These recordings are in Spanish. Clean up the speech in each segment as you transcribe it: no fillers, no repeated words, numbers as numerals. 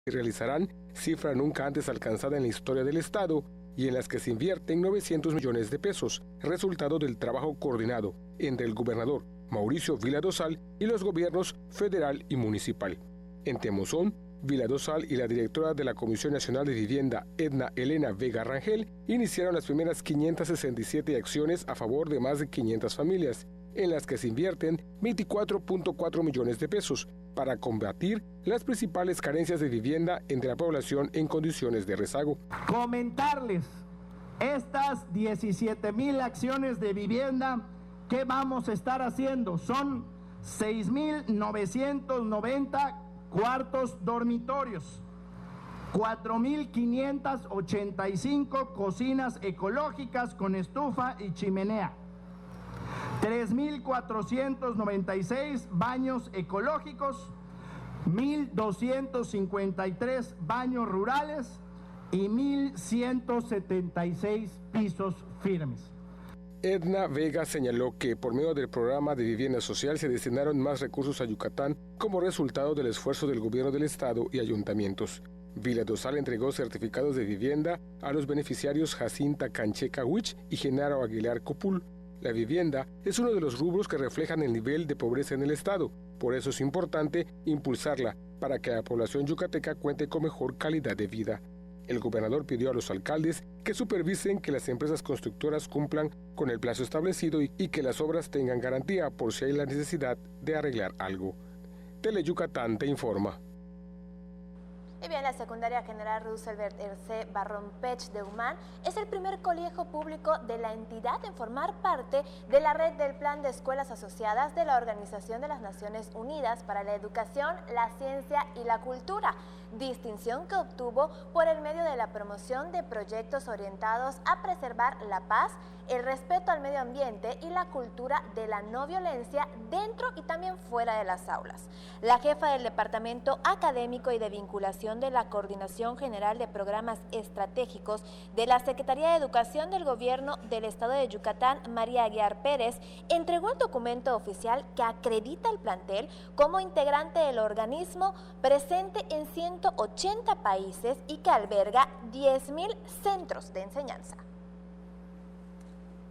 que realizarán cifra nunca antes alcanzada en la historia del Estado y en las que se invierten 900 millones de pesos, resultado del trabajo coordinado entre el gobernador Mauricio Vila-Dosal y los gobiernos federal y municipal. En Temozón, Vila-Dosal y la directora de la Comisión Nacional de Vivienda, Edna Elena Vega Rangel, iniciaron las primeras 567 acciones a favor de más de 500 familias, en las que se invierten 24.4 millones de pesos para combatir las principales carencias de vivienda entre la población en condiciones de rezago. Comentarles estas 17,000 acciones de vivienda que vamos a estar haciendo. Son 6,990 cuartos dormitorios, 4,585 cocinas ecológicas con estufa y chimenea, 3,496 baños ecológicos, 1,253 baños rurales y 1,176 pisos firmes. Edna Vega señaló que por medio del programa de vivienda social se destinaron más recursos a Yucatán como resultado del esfuerzo del gobierno del estado y ayuntamientos. Vila-Dosal entregó certificados de vivienda a los beneficiarios Jacinta Cancheca Huich y Genaro Aguilar Copul. La vivienda es uno de los rubros que reflejan el nivel de pobreza en el estado, por eso es importante impulsarla para que la población yucateca cuente con mejor calidad de vida. El gobernador pidió a los alcaldes que supervisen que las empresas constructoras cumplan con el plazo establecido y que las obras tengan garantía por si hay la necesidad de arreglar algo. Teleyucatán te informa. Y bien, la Secundaria General Roosevelt Erce Barrón Pech de Humán es el primer colegio público de la entidad en formar parte de la red del Plan de Escuelas Asociadas de la Organización de las Naciones Unidas para la Educación, la Ciencia y la Cultura, distinción que obtuvo por el medio de la promoción de proyectos orientados a preservar la paz, el respeto al medio ambiente y la cultura de la no violencia dentro y también fuera de las aulas. La jefa del Departamento Académico y de Vinculación de la Coordinación General de Programas Estratégicos de la Secretaría de Educación del Gobierno del Estado de Yucatán, María Aguiar Pérez, entregó el documento oficial que acredita el plantel como integrante del organismo presente en 180 países y que alberga 10,000 centros de enseñanza.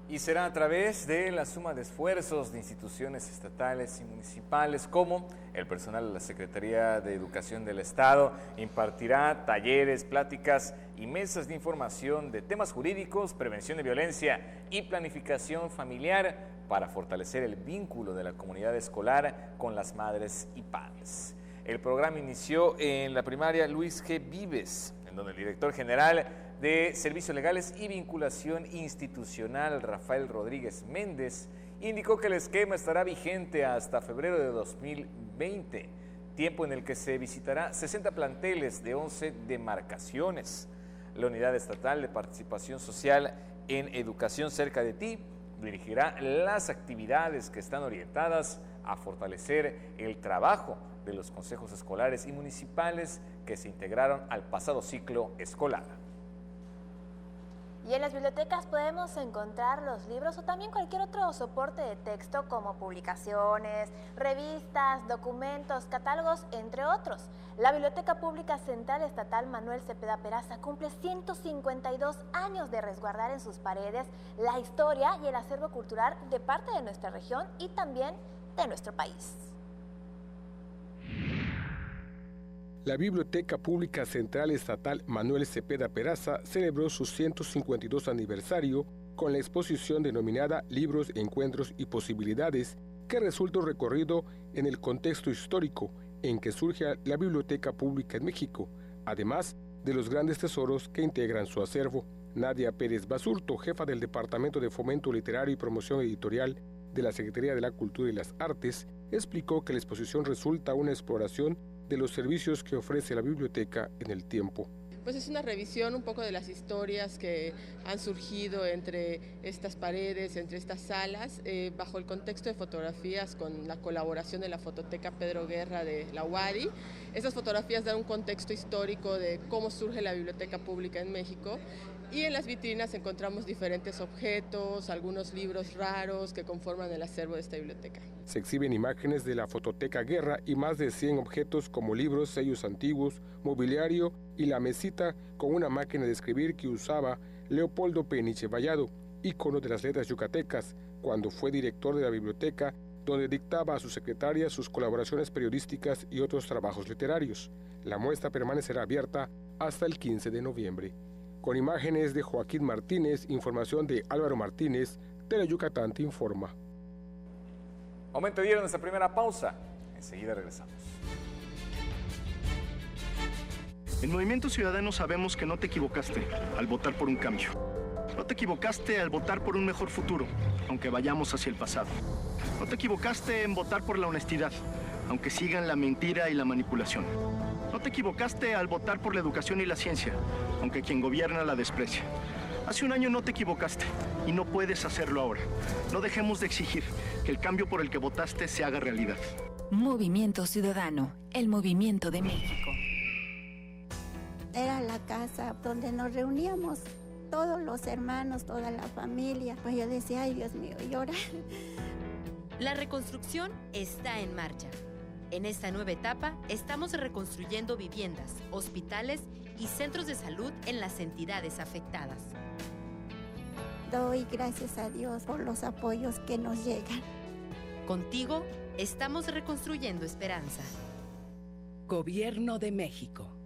Y será a través de la suma de esfuerzos de instituciones estatales y municipales como el personal de la Secretaría de Educación del Estado impartirá talleres, pláticas y mesas de información de temas jurídicos, prevención de violencia y planificación familiar para fortalecer el vínculo de la comunidad escolar con las madres y padres. El programa inició en la primaria Luis G. Vives, en donde el director general de Servicios Legales y Vinculación Institucional, Rafael Rodríguez Méndez, indicó que el esquema estará vigente hasta febrero de 2020, tiempo en el que se visitará 60 planteles de 11 demarcaciones. La Unidad Estatal de Participación Social en Educación Cerca de Ti dirigirá las actividades que están orientadas a fortalecer el trabajo de los consejos escolares y municipales que se integraron al pasado ciclo escolar. Y en las bibliotecas podemos encontrar los libros o también cualquier otro soporte de texto como publicaciones, revistas, documentos, catálogos, entre otros. La Biblioteca Pública Central Estatal Manuel Cepeda Peraza cumple 152 años de resguardar en sus paredes la historia y el acervo cultural de parte de nuestra región y también de nuestro país. La Biblioteca Pública Central Estatal Manuel Cepeda Peraza celebró su 152 aniversario con la exposición denominada Libros, Encuentros y Posibilidades, que resulta un recorrido en el contexto histórico en que surge la Biblioteca Pública en México, además de los grandes tesoros que integran su acervo. Nadia Pérez Basurto, jefa del Departamento de Fomento Literario y Promoción Editorial de la Secretaría de la Cultura y las Artes, explicó que la exposición resulta una exploración de los servicios que ofrece la biblioteca en el tiempo. Pues es una revisión un poco de las historias que han surgido entre estas paredes, entre estas salas, bajo el contexto de fotografías con la colaboración de la Fototeca Pedro Guerra de la UADY. Estas fotografías dan un contexto histórico de cómo surge la biblioteca pública en México Y en las vitrinas encontramos diferentes objetos, algunos libros raros que conforman el acervo de esta biblioteca. Se exhiben imágenes de la Fototeca Guerra y más de 100 objetos como libros, sellos antiguos, mobiliario y la mesita con una máquina de escribir que usaba Leopoldo Peniche Vallado, ícono de las letras yucatecas, cuando fue director de la biblioteca, donde dictaba a su secretaria sus colaboraciones periodísticas y otros trabajos literarios. La muestra permanecerá abierta hasta el 15 de noviembre. Con imágenes de Joaquín Martínez, información de Álvaro Martínez, Teleyucatán te informa. Momento de ir a nuestra primera pausa. Enseguida regresamos. En Movimiento Ciudadano sabemos que no te equivocaste al votar por un cambio. No te equivocaste al votar por un mejor futuro, aunque vayamos hacia el pasado. No te equivocaste en votar por la honestidad, aunque sigan la mentira y la manipulación. No te equivocaste al votar por la educación y la ciencia, aunque quien gobierna la desprecia. Hace un año no te equivocaste y no puedes hacerlo ahora. No dejemos de exigir que el cambio por el que votaste se haga realidad. Movimiento Ciudadano, el movimiento de México. Era la casa donde nos reuníamos todos los hermanos, toda la familia. Pues yo decía, ay Dios mío, y ahora. La reconstrucción está en marcha. En esta nueva etapa estamos reconstruyendo viviendas, hospitales y centros de salud en las entidades afectadas. Doy gracias a Dios por los apoyos que nos llegan. Contigo estamos reconstruyendo esperanza. Gobierno de México.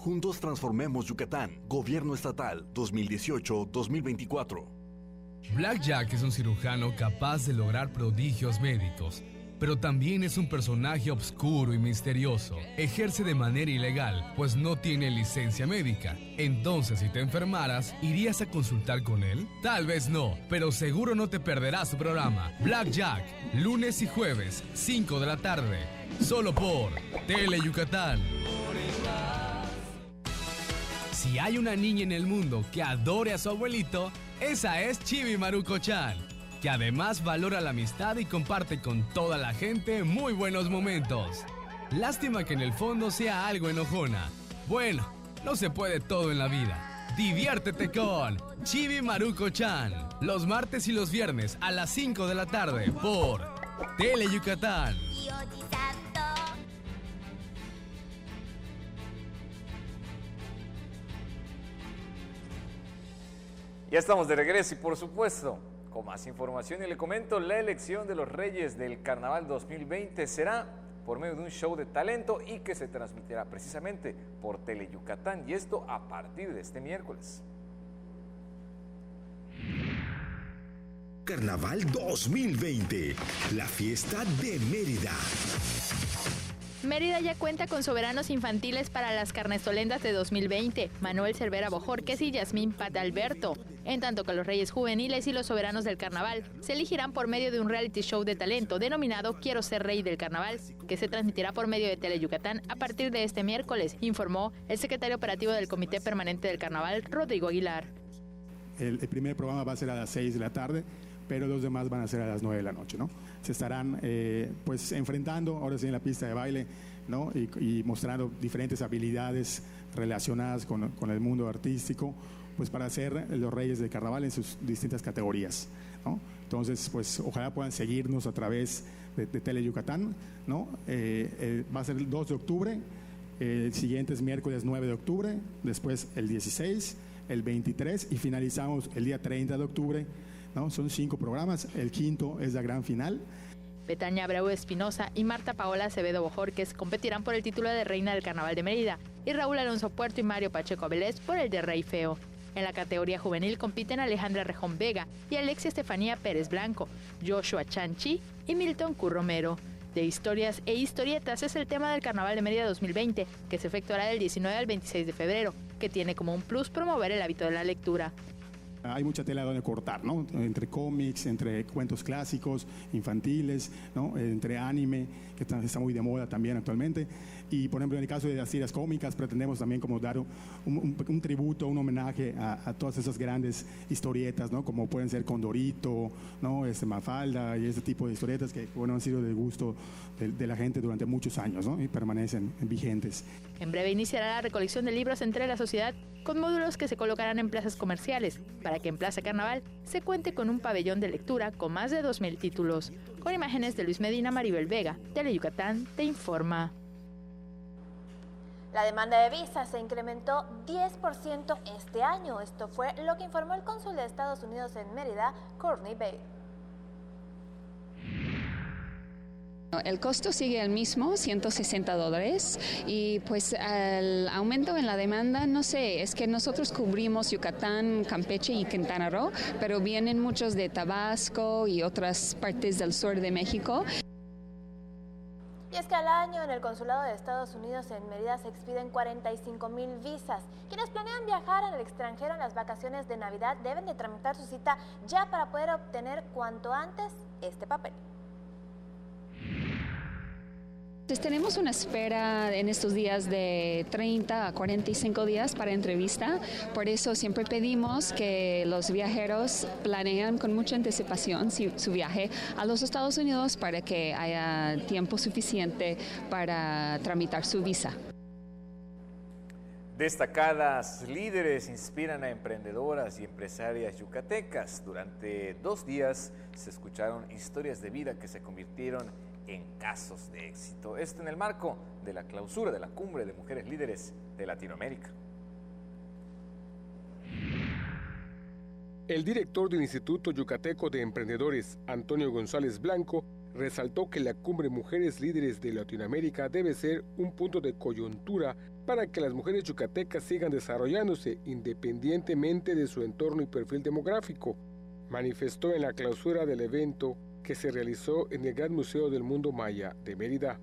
Juntos transformemos Yucatán. Gobierno Estatal 2018-2024. Black Jack es un cirujano capaz de lograr prodigios médicos, pero también es un personaje oscuro y misterioso. Ejerce de manera ilegal, pues no tiene licencia médica. Entonces, si te enfermaras, ¿irías a consultar con él? Tal vez no, pero seguro no te perderás su programa. Black Jack, lunes y jueves, 5 de la tarde, solo por Teleyucatán. Si hay una niña en el mundo que adore a su abuelito, esa es Chibi Maruko-chan, que además valora la amistad y comparte con toda la gente muy buenos momentos. Lástima que en el fondo sea algo enojona. Bueno, no se puede todo en la vida. Diviértete con Chibi Maruko-chan, los martes y los viernes a las 5 de la tarde por Teleyucatán. Ya estamos de regreso y por supuesto, con más información y le comento, la elección de los Reyes del Carnaval 2020 será por medio de un show de talento y que se transmitirá precisamente por Teleyucatán, y esto a partir de este miércoles. Carnaval 2020, la fiesta de Mérida. Mérida ya cuenta con soberanos infantiles para las carnestolendas de 2020, Manuel Cervera Bojorquez y Yasmín Patalberto, en tanto que los reyes juveniles y los soberanos del carnaval se elegirán por medio de un reality show de talento denominado Quiero ser rey del carnaval, que se transmitirá por medio de Teleyucatán a partir de este miércoles, informó el secretario operativo del Comité Permanente del Carnaval, Rodrigo Aguilar. El primer programa va a ser a las 6 de la tarde, pero los demás van a ser a las 9 de la noche, ¿no? Se estarán pues enfrentando ahora sí en la pista de baile, ¿no? Y mostrando diferentes habilidades relacionadas con el mundo artístico, pues para ser los reyes del carnaval en sus distintas categorías, ¿no? Entonces, pues ojalá puedan seguirnos a través de Teleyucatán, ¿no? Va a ser el 2 de octubre, el siguiente es miércoles 9 de octubre, después el 16, el 23 y finalizamos el día 30 de octubre, ¿no? Son 5 programas, el quinto es la gran final. Betania Abreu Espinosa y Marta Paola Acevedo Bojorquez competirán por el título de Reina del Carnaval de Mérida y Raúl Alonso Puerto y Mario Pacheco Avilés por el de Rey Feo. En la categoría juvenil compiten Alejandra Rejón Vega y Alexia Estefanía Pérez Blanco, Joshua Chanchi y Milton Q. Romero. de historias e historietas es el tema del Carnaval de Mérida 2020, que se efectuará del 19 al 26 de febrero, que tiene como un plus promover el hábito de la lectura. Hay mucha tela donde cortar, ¿no? Entre cómics, entre cuentos clásicos, infantiles, ¿no? Entre anime, que está muy de moda también actualmente. Y, por ejemplo, en el caso de las tiras cómicas, pretendemos también como dar un tributo, un homenaje a todas esas grandes historietas, ¿no? Como pueden ser Condorito, ¿no? Mafalda y ese tipo de historietas que, bueno, han sido de gusto de la gente durante muchos años, ¿no? Y permanecen vigentes. En breve iniciará la recolección de libros entre la sociedad con módulos que se colocarán en plazas comerciales, para que en Plaza Carnaval se cuente con un pabellón de lectura con más de 2,000 títulos. Con imágenes de Luis Medina, Maribel Vega, Teleyucatán te informa. La demanda de visas se incrementó 10% este año. Esto fue lo que informó el cónsul de Estados Unidos en Mérida, Courtney Bay. El costo sigue el mismo, $160, y pues el aumento en la demanda, no sé, es que nosotros cubrimos Yucatán, Campeche y Quintana Roo, pero vienen muchos de Tabasco y otras partes del sur de México. Y es que al año en el Consulado de Estados Unidos en Mérida se expiden 45,000 visas. Quienes planean viajar al extranjero en las vacaciones de Navidad deben de tramitar su cita ya para poder obtener cuanto antes este papel. Entonces, tenemos una espera en estos días de 30 a 45 días para entrevista, por eso siempre pedimos que los viajeros planeen con mucha anticipación su viaje a los Estados Unidos para que haya tiempo suficiente para tramitar su visa. Destacadas líderes inspiran a emprendedoras y empresarias yucatecas. Durante 2 días se escucharon historias de vida que se convirtieron en casos de éxito. Esto en el marco de la clausura de la Cumbre de Mujeres Líderes de Latinoamérica. El director del Instituto Yucateco de Emprendedores, Antonio González Blanco, resaltó que la Cumbre Mujeres Líderes de Latinoamérica debe ser un punto de coyuntura para que las mujeres yucatecas sigan desarrollándose independientemente de su entorno y perfil demográfico. Manifestó en la clausura del evento que se realizó en el Gran Museo del Mundo Maya de Mérida.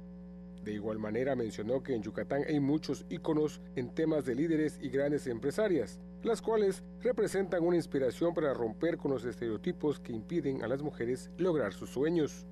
De igual manera mencionó que en Yucatán hay muchos íconos en temas de líderes y grandes empresarias, las cuales representan una inspiración para romper con los estereotipos que impiden a las mujeres lograr sus sueños.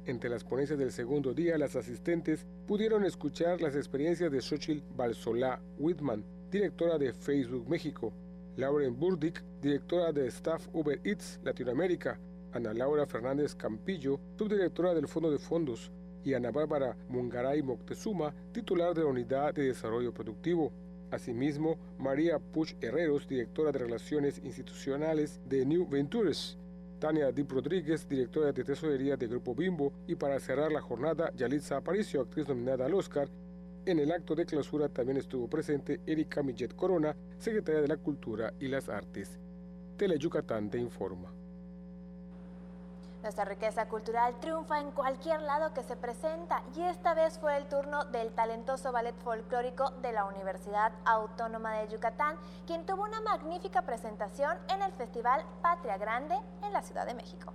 Entre las ponencias del segundo día, las asistentes pudieron escuchar las experiencias de Xochitl Balsolá Whitman, directora de Facebook México, Lauren Burdick, directora de Staff Uber Eats Latinoamérica, Ana Laura Fernández Campillo, subdirectora del Fondo de Fondos, y Ana Bárbara Mungaray Moctezuma, titular de la Unidad de Desarrollo Productivo. Asimismo, María Puch Herreros, directora de Relaciones Institucionales de New Ventures, Tania Dip Rodríguez, directora de Tesorería de Grupo Bimbo, y para cerrar la jornada, Yalitza Aparicio, actriz nominada al Oscar. En el acto de clausura también estuvo presente Erika Millet Corona, secretaria de la Cultura y las Artes. Teleyucatán te informa. Nuestra riqueza cultural triunfa en cualquier lado que se presenta y esta vez fue el turno del talentoso ballet folclórico de la Universidad Autónoma de Yucatán, quien tuvo una magnífica presentación en el Festival Patria Grande en la Ciudad de México.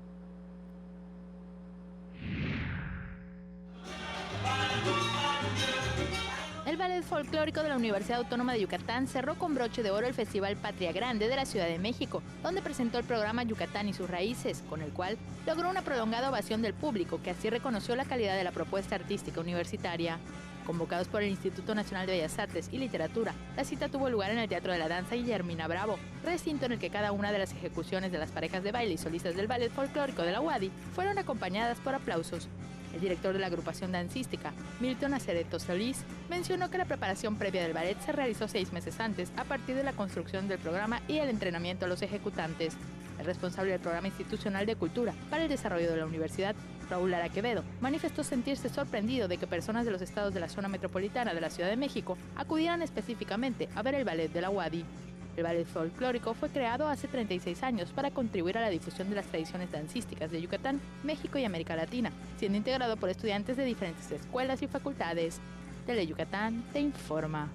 El Ballet Folclórico de la Universidad Autónoma de Yucatán cerró con broche de oro el Festival Patria Grande de la Ciudad de México, donde presentó el programa Yucatán y sus raíces, con el cual logró una prolongada ovación del público, que así reconoció la calidad de la propuesta artística universitaria. Convocados por el Instituto Nacional de Bellas Artes y Literatura, la cita tuvo lugar en el Teatro de la Danza Guillermina Bravo, recinto en el que cada una de las ejecuciones de las parejas de baile y solistas del Ballet Folclórico de la UADY fueron acompañadas por aplausos. El director de la agrupación dancística, Milton Acereto Solís, mencionó que la preparación previa del ballet se realizó 6 meses antes, a partir de la construcción del programa y el entrenamiento a los ejecutantes. El responsable del Programa Institucional de Cultura para el Desarrollo de la Universidad, Raúl Lara Quevedo, manifestó sentirse sorprendido de que personas de los estados de la zona metropolitana de la Ciudad de México acudieran específicamente a ver el ballet de la UADY. El ballet folclórico fue creado hace 36 años para contribuir a la difusión de las tradiciones dancísticas de Yucatán, México y América Latina, siendo integrado por estudiantes de diferentes escuelas y facultades. Teleyucatán te informa.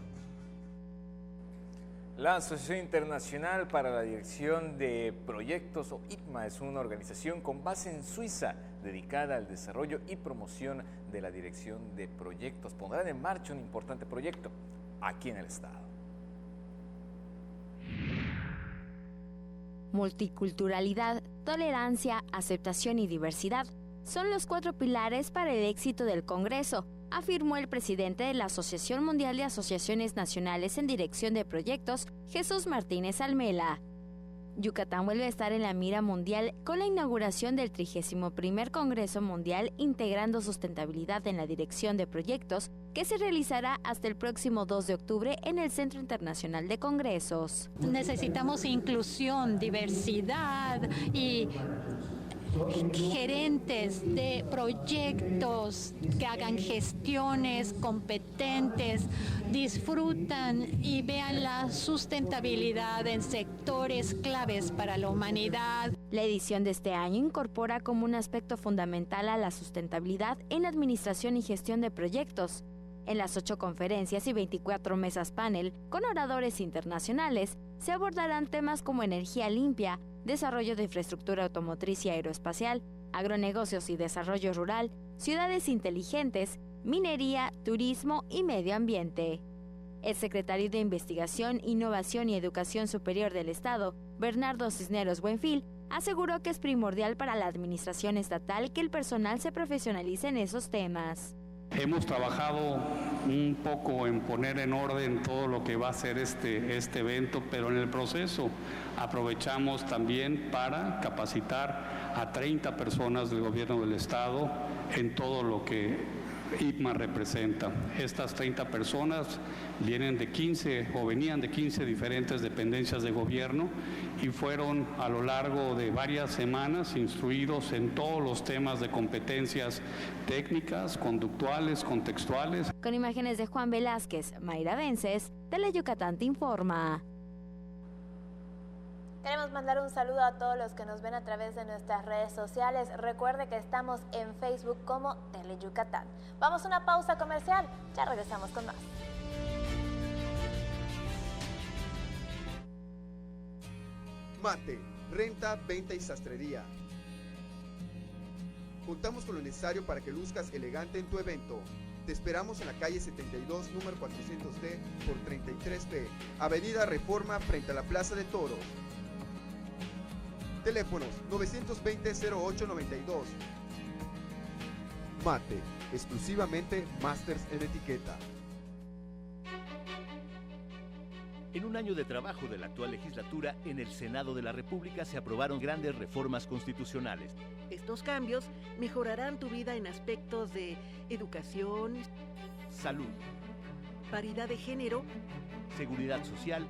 La Asociación Internacional para la Dirección de Proyectos, o ITMA, es una organización con base en Suiza, dedicada al desarrollo y promoción de la Dirección de Proyectos. Pondrán en marcha un importante proyecto aquí en el estado. Multiculturalidad, tolerancia, aceptación y diversidad son los 4 pilares para el éxito del Congreso, afirmó el presidente de la Asociación Mundial de Asociaciones Nacionales en Dirección de Proyectos, Jesús Martínez Almela. Yucatán vuelve a estar en la mira mundial con la inauguración del 31º Congreso Mundial integrando sustentabilidad en la Dirección de Proyectos, que se realizará hasta el próximo 2 de octubre en el Centro Internacional de Congresos. Necesitamos inclusión, diversidad y gerentes de proyectos que hagan gestiones competentes, disfrutan y vean la sustentabilidad en sectores claves para la humanidad. La edición de este año incorpora como un aspecto fundamental a la sustentabilidad en la administración y gestión de proyectos. En las 8 conferencias y 24 mesas panel con oradores internacionales se abordarán temas como energía limpia, desarrollo de infraestructura automotriz y aeroespacial, agronegocios y desarrollo rural, ciudades inteligentes, minería, turismo y medio ambiente. El secretario de Investigación, Innovación y Educación Superior del Estado, Bernardo Cisneros Buenfil, aseguró que es primordial para la administración estatal que el personal se profesionalice en esos temas. Hemos trabajado un poco en poner en orden todo lo que va a ser este evento, pero en el proceso aprovechamos también para capacitar a 30 personas del gobierno del estado en todo lo que IPMA representa. Estas 30 personas venían de 15 diferentes dependencias de gobierno y fueron a lo largo de varias semanas instruidos en todos los temas de competencias técnicas, conductuales, contextuales. Con imágenes de Juan Velázquez, Mayra Vences, Teleyucatán te informa. Queremos mandar un saludo a todos los que nos ven a través de nuestras redes sociales. Recuerde que estamos en Facebook como Teleyucatán. Vamos a una pausa comercial, ya regresamos con más. Mate, renta, venta y sastrería. Contamos con lo necesario para que luzcas elegante en tu evento. Te esperamos en la calle 72, número 400D por 33B, Avenida Reforma frente a la Plaza de Toros. Teléfonos 920-0892. Mate, exclusivamente Masters en etiqueta. En un año de trabajo de la actual legislatura, en el Senado de la República se aprobaron grandes reformas constitucionales. Estos cambios mejorarán tu vida en aspectos de educación, salud, paridad de género, seguridad social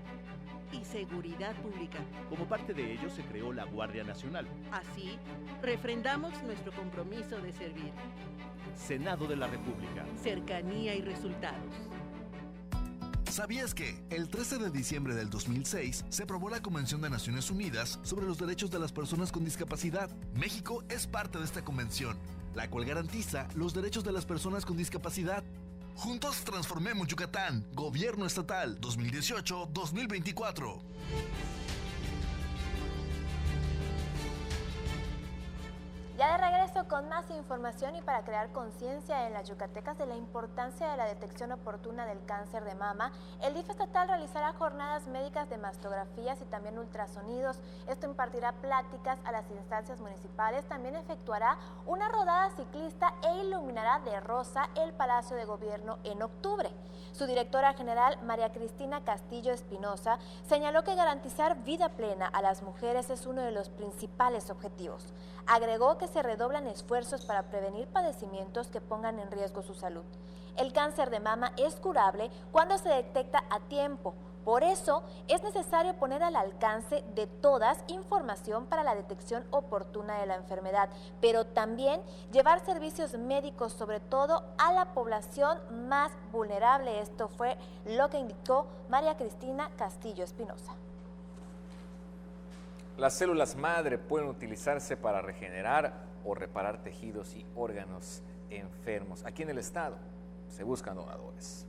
y seguridad pública. Como parte de ello se creó la Guardia Nacional. Así, refrendamos nuestro compromiso de servir. Senado de la República. Cercanía y resultados. ¿Sabías que el 13 de diciembre del 2006 se aprobó la Convención de Naciones Unidas sobre los Derechos de las Personas con Discapacidad? México es parte de esta convención, la cual garantiza los derechos de las personas con discapacidad. Juntos transformemos Yucatán. Gobierno Estatal 2018-2024. Ya de regreso con más información y para crear conciencia en las yucatecas de la importancia de la detección oportuna del cáncer de mama, el DIF estatal realizará jornadas médicas de mastografías y también ultrasonidos. Esto impartirá pláticas a las instancias municipales, también efectuará una rodada ciclista e iluminará de rosa el Palacio de Gobierno en octubre. Su directora general, María Cristina Castillo Espinosa, señaló que garantizar vida plena a las mujeres es uno de los principales objetivos. Agregó que se redoblan esfuerzos para prevenir padecimientos que pongan en riesgo su salud. El cáncer de mama es curable cuando se detecta a tiempo. Por eso, es necesario poner al alcance de todas información para la detección oportuna de la enfermedad, pero también llevar servicios médicos, sobre todo a la población más vulnerable. Esto fue lo que indicó María Cristina Castillo Espinosa. Las células madre pueden utilizarse para regenerar o reparar tejidos y órganos enfermos. Aquí en el estado se buscan donadores.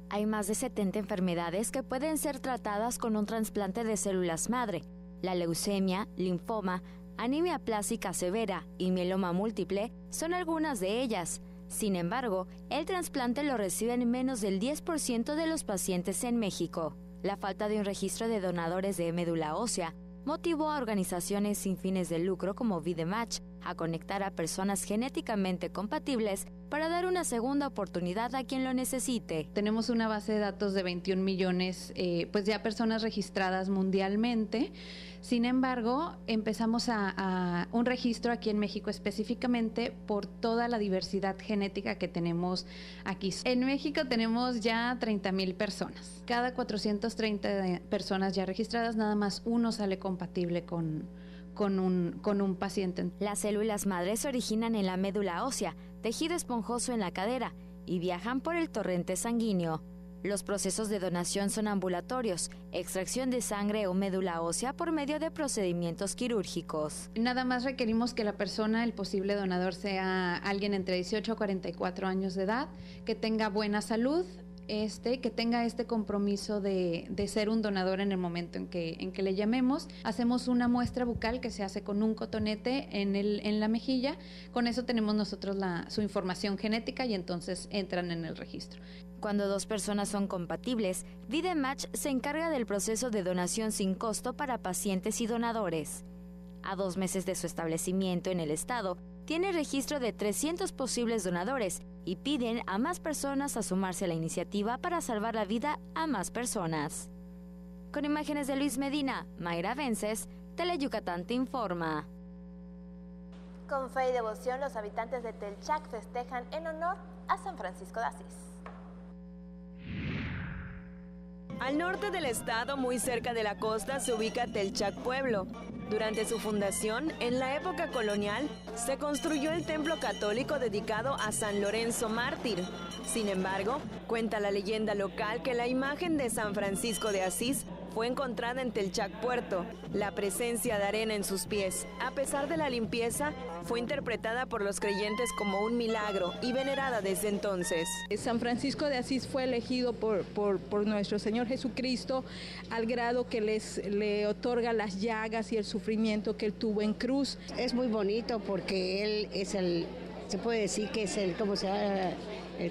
Hay más de 70 enfermedades que pueden ser tratadas con un trasplante de células madre. La leucemia, linfoma, anemia plástica severa y mieloma múltiple son algunas de ellas. Sin embargo, el trasplante lo reciben menos del 10% de los pacientes en México. La falta de un registro de donadores de médula ósea motivó a organizaciones sin fines de lucro como VideMatch a conectar a personas genéticamente compatibles para dar una segunda oportunidad a quien lo necesite. Tenemos una base de datos de 21 millones, pues ya personas registradas mundialmente. Sin embargo, empezamos a un registro aquí en México específicamente por toda la diversidad genética que tenemos aquí. En México tenemos ya 30,000 personas. Cada 430 personas ya registradas, nada más uno sale compatible con un paciente. Las células madres se originan en la médula ósea, tejido esponjoso en la cadera, y viajan por el torrente sanguíneo. Los procesos de donación son ambulatorios, extracción de sangre o médula ósea por medio de procedimientos quirúrgicos. Nada más requerimos que la persona, el posible donador, sea alguien entre 18 a 44 años de edad, que tenga buena salud, que tenga este compromiso de ser un donador en el momento en que le llamemos. Hacemos una muestra bucal que se hace con un cotonete en la mejilla. Con eso tenemos nosotros su información genética y entonces entran en el registro. Cuando dos personas son compatibles, VideMatch se encarga del proceso de donación sin costo para pacientes y donadores. A 2 meses de su establecimiento en el estado, tiene registro de 300 posibles donadores y piden a más personas a sumarse a la iniciativa para salvar la vida a más personas. Con imágenes de Luis Medina, Mayra Vences, Teleyucatán te informa. Con fe y devoción, los habitantes de Telchac festejan en honor a San Francisco de Asís. Al norte del estado, muy cerca de la costa, se ubica Telchac Pueblo. Durante su fundación, en la época colonial, se construyó el templo católico dedicado a San Lorenzo Mártir. Sin embargo, cuenta la leyenda local que la imagen de San Francisco de Asís fue encontrada en Telchac Puerto. La presencia de arena en sus pies, a pesar de la limpieza, fue interpretada por los creyentes como un milagro y venerada desde entonces. San Francisco de Asís fue elegido por nuestro Señor Jesucristo al grado que le otorga las llagas y el sufrimiento que él tuvo en cruz. Es muy bonito porque él es se puede decir que es el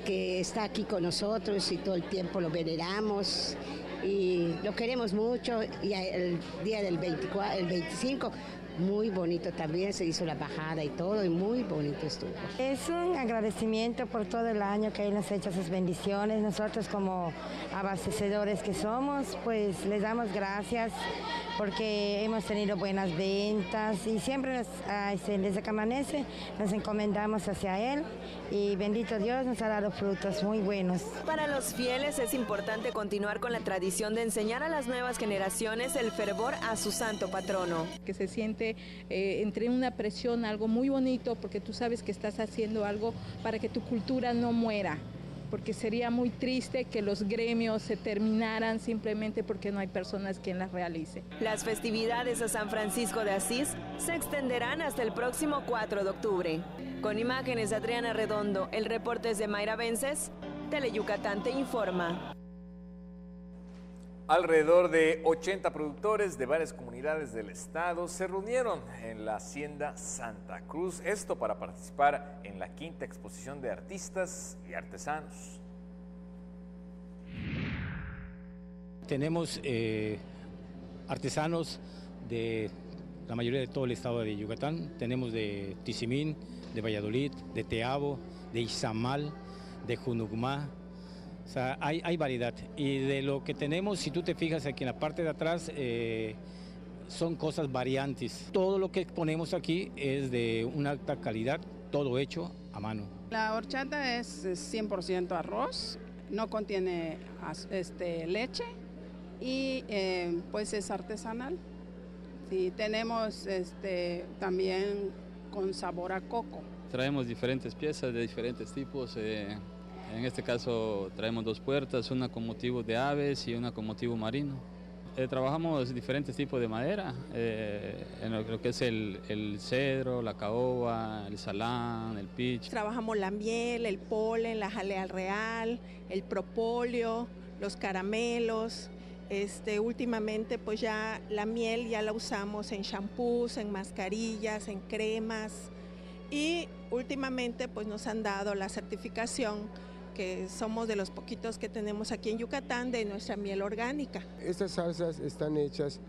que está aquí con nosotros y todo el tiempo lo veneramos. Y lo queremos mucho, y el día del 25, muy bonito también, se hizo la bajada y todo, y muy bonito estuvo. Es un agradecimiento por todo el año que Él nos echa sus bendiciones. Nosotros como abastecedores que somos, pues les damos gracias porque hemos tenido buenas ventas y siempre desde que amanece nos encomendamos hacia Él y bendito Dios nos ha dado frutos muy buenos. Para los fieles es importante continuar con la tradición de enseñar a las nuevas generaciones el fervor a su santo patrono. Que se siente entre una presión, algo muy bonito, porque tú sabes que estás haciendo algo para que tu cultura no muera. Porque sería muy triste que los gremios se terminaran simplemente porque no hay personas quien las realice. Las festividades a San Francisco de Asís se extenderán hasta el próximo 4 de octubre. Con imágenes de Adriana Redondo, el reporte es de Mayra Vences, Teleyucatán te informa. Alrededor de 80 productores de varias comunidades del estado se reunieron en la Hacienda Santa Cruz, esto para participar en la 5ª exposición de artistas y artesanos. Tenemos artesanos de la mayoría de todo el estado de Yucatán, tenemos de Tizimín, de Valladolid, de Teabo, de Izamal, de Junucmá. O sea, hay variedad, y de lo que tenemos, si tú te fijas aquí en la parte de atrás, son cosas variantes. Todo lo que exponemos aquí es de una alta calidad, todo hecho a mano. La horchata es 100% arroz, no contiene leche y pues es artesanal. Sí, tenemos también con sabor a coco. Traemos diferentes piezas de diferentes tipos. En este caso traemos 2 puertas, una con motivo de aves y una con motivo marino. Trabajamos diferentes tipos de madera, en lo que es el cedro, la caoba, el salán, el pitch. Trabajamos la miel, el polen, la jalea real, el propóleo, los caramelos, Últimamente pues ya la miel ya la usamos en shampoos, en mascarillas, en cremas, y últimamente pues nos han dado la certificación que somos de los poquitos que tenemos aquí en Yucatán de nuestra miel orgánica. Estas salsas están hechas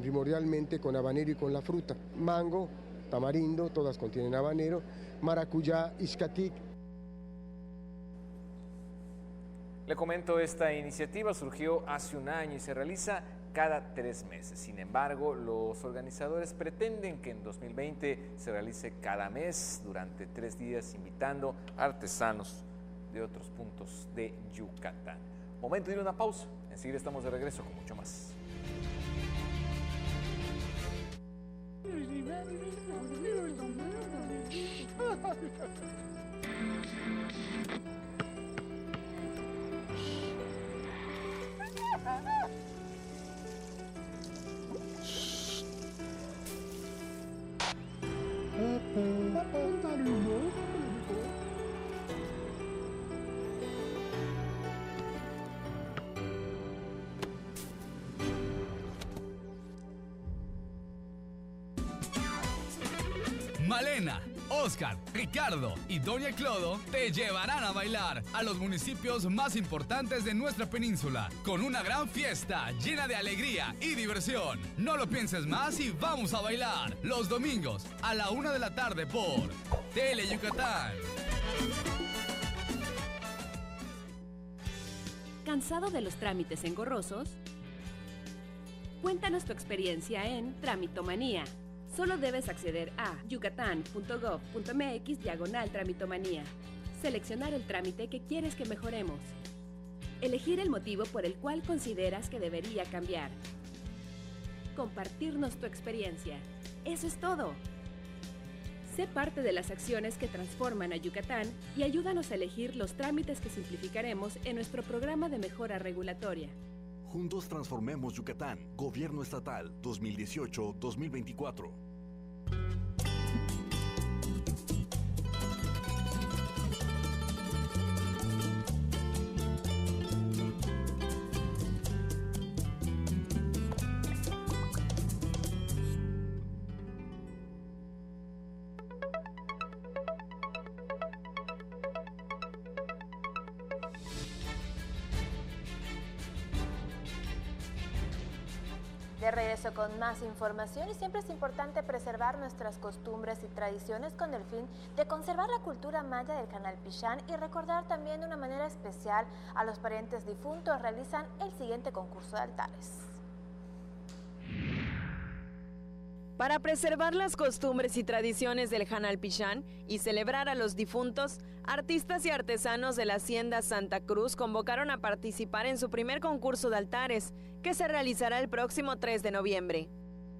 primordialmente con habanero y con la fruta. Mango, tamarindo, todas contienen habanero, maracuyá, ixcatic. Le comento, esta iniciativa surgió hace un año y se realiza cada 3 meses. Sin embargo, los organizadores pretenden que en 2020 se realice cada mes durante 3 días, invitando a artesanos de otros puntos de Yucatán. Momento de ir a una pausa. Enseguida estamos de regreso con mucho más. Malena, Oscar, Ricardo y Doña Clodo te llevarán a bailar a los municipios más importantes de nuestra península con una gran fiesta llena de alegría y diversión. No lo pienses más y vamos a bailar los domingos a la 1 de la tarde por Tele Yucatán. ¿Cansado de los trámites engorrosos? Cuéntanos tu experiencia en Tramitomanía. Solo debes acceder a yucatán.gov.mx/tramitomanía. Seleccionar el trámite que quieres que mejoremos. Elegir el motivo por el cual consideras que debería cambiar. Compartirnos tu experiencia. Eso es todo. Sé parte de las acciones que transforman a Yucatán y ayúdanos a elegir los trámites que simplificaremos en nuestro programa de mejora regulatoria. Juntos transformemos Yucatán. Gobierno Estatal 2018-2024. De regreso con más información, y siempre es importante preservar nuestras costumbres y tradiciones con el fin de conservar la cultura maya del Canal Pichán y recordar también de una manera especial a los parientes difuntos. Realizan el siguiente concurso de altares. Para preservar las costumbres y tradiciones del Canal Pichán y celebrar a los difuntos, artistas y artesanos de la Hacienda Santa Cruz convocaron a participar en su primer concurso de altares, que se realizará el próximo 3 de noviembre.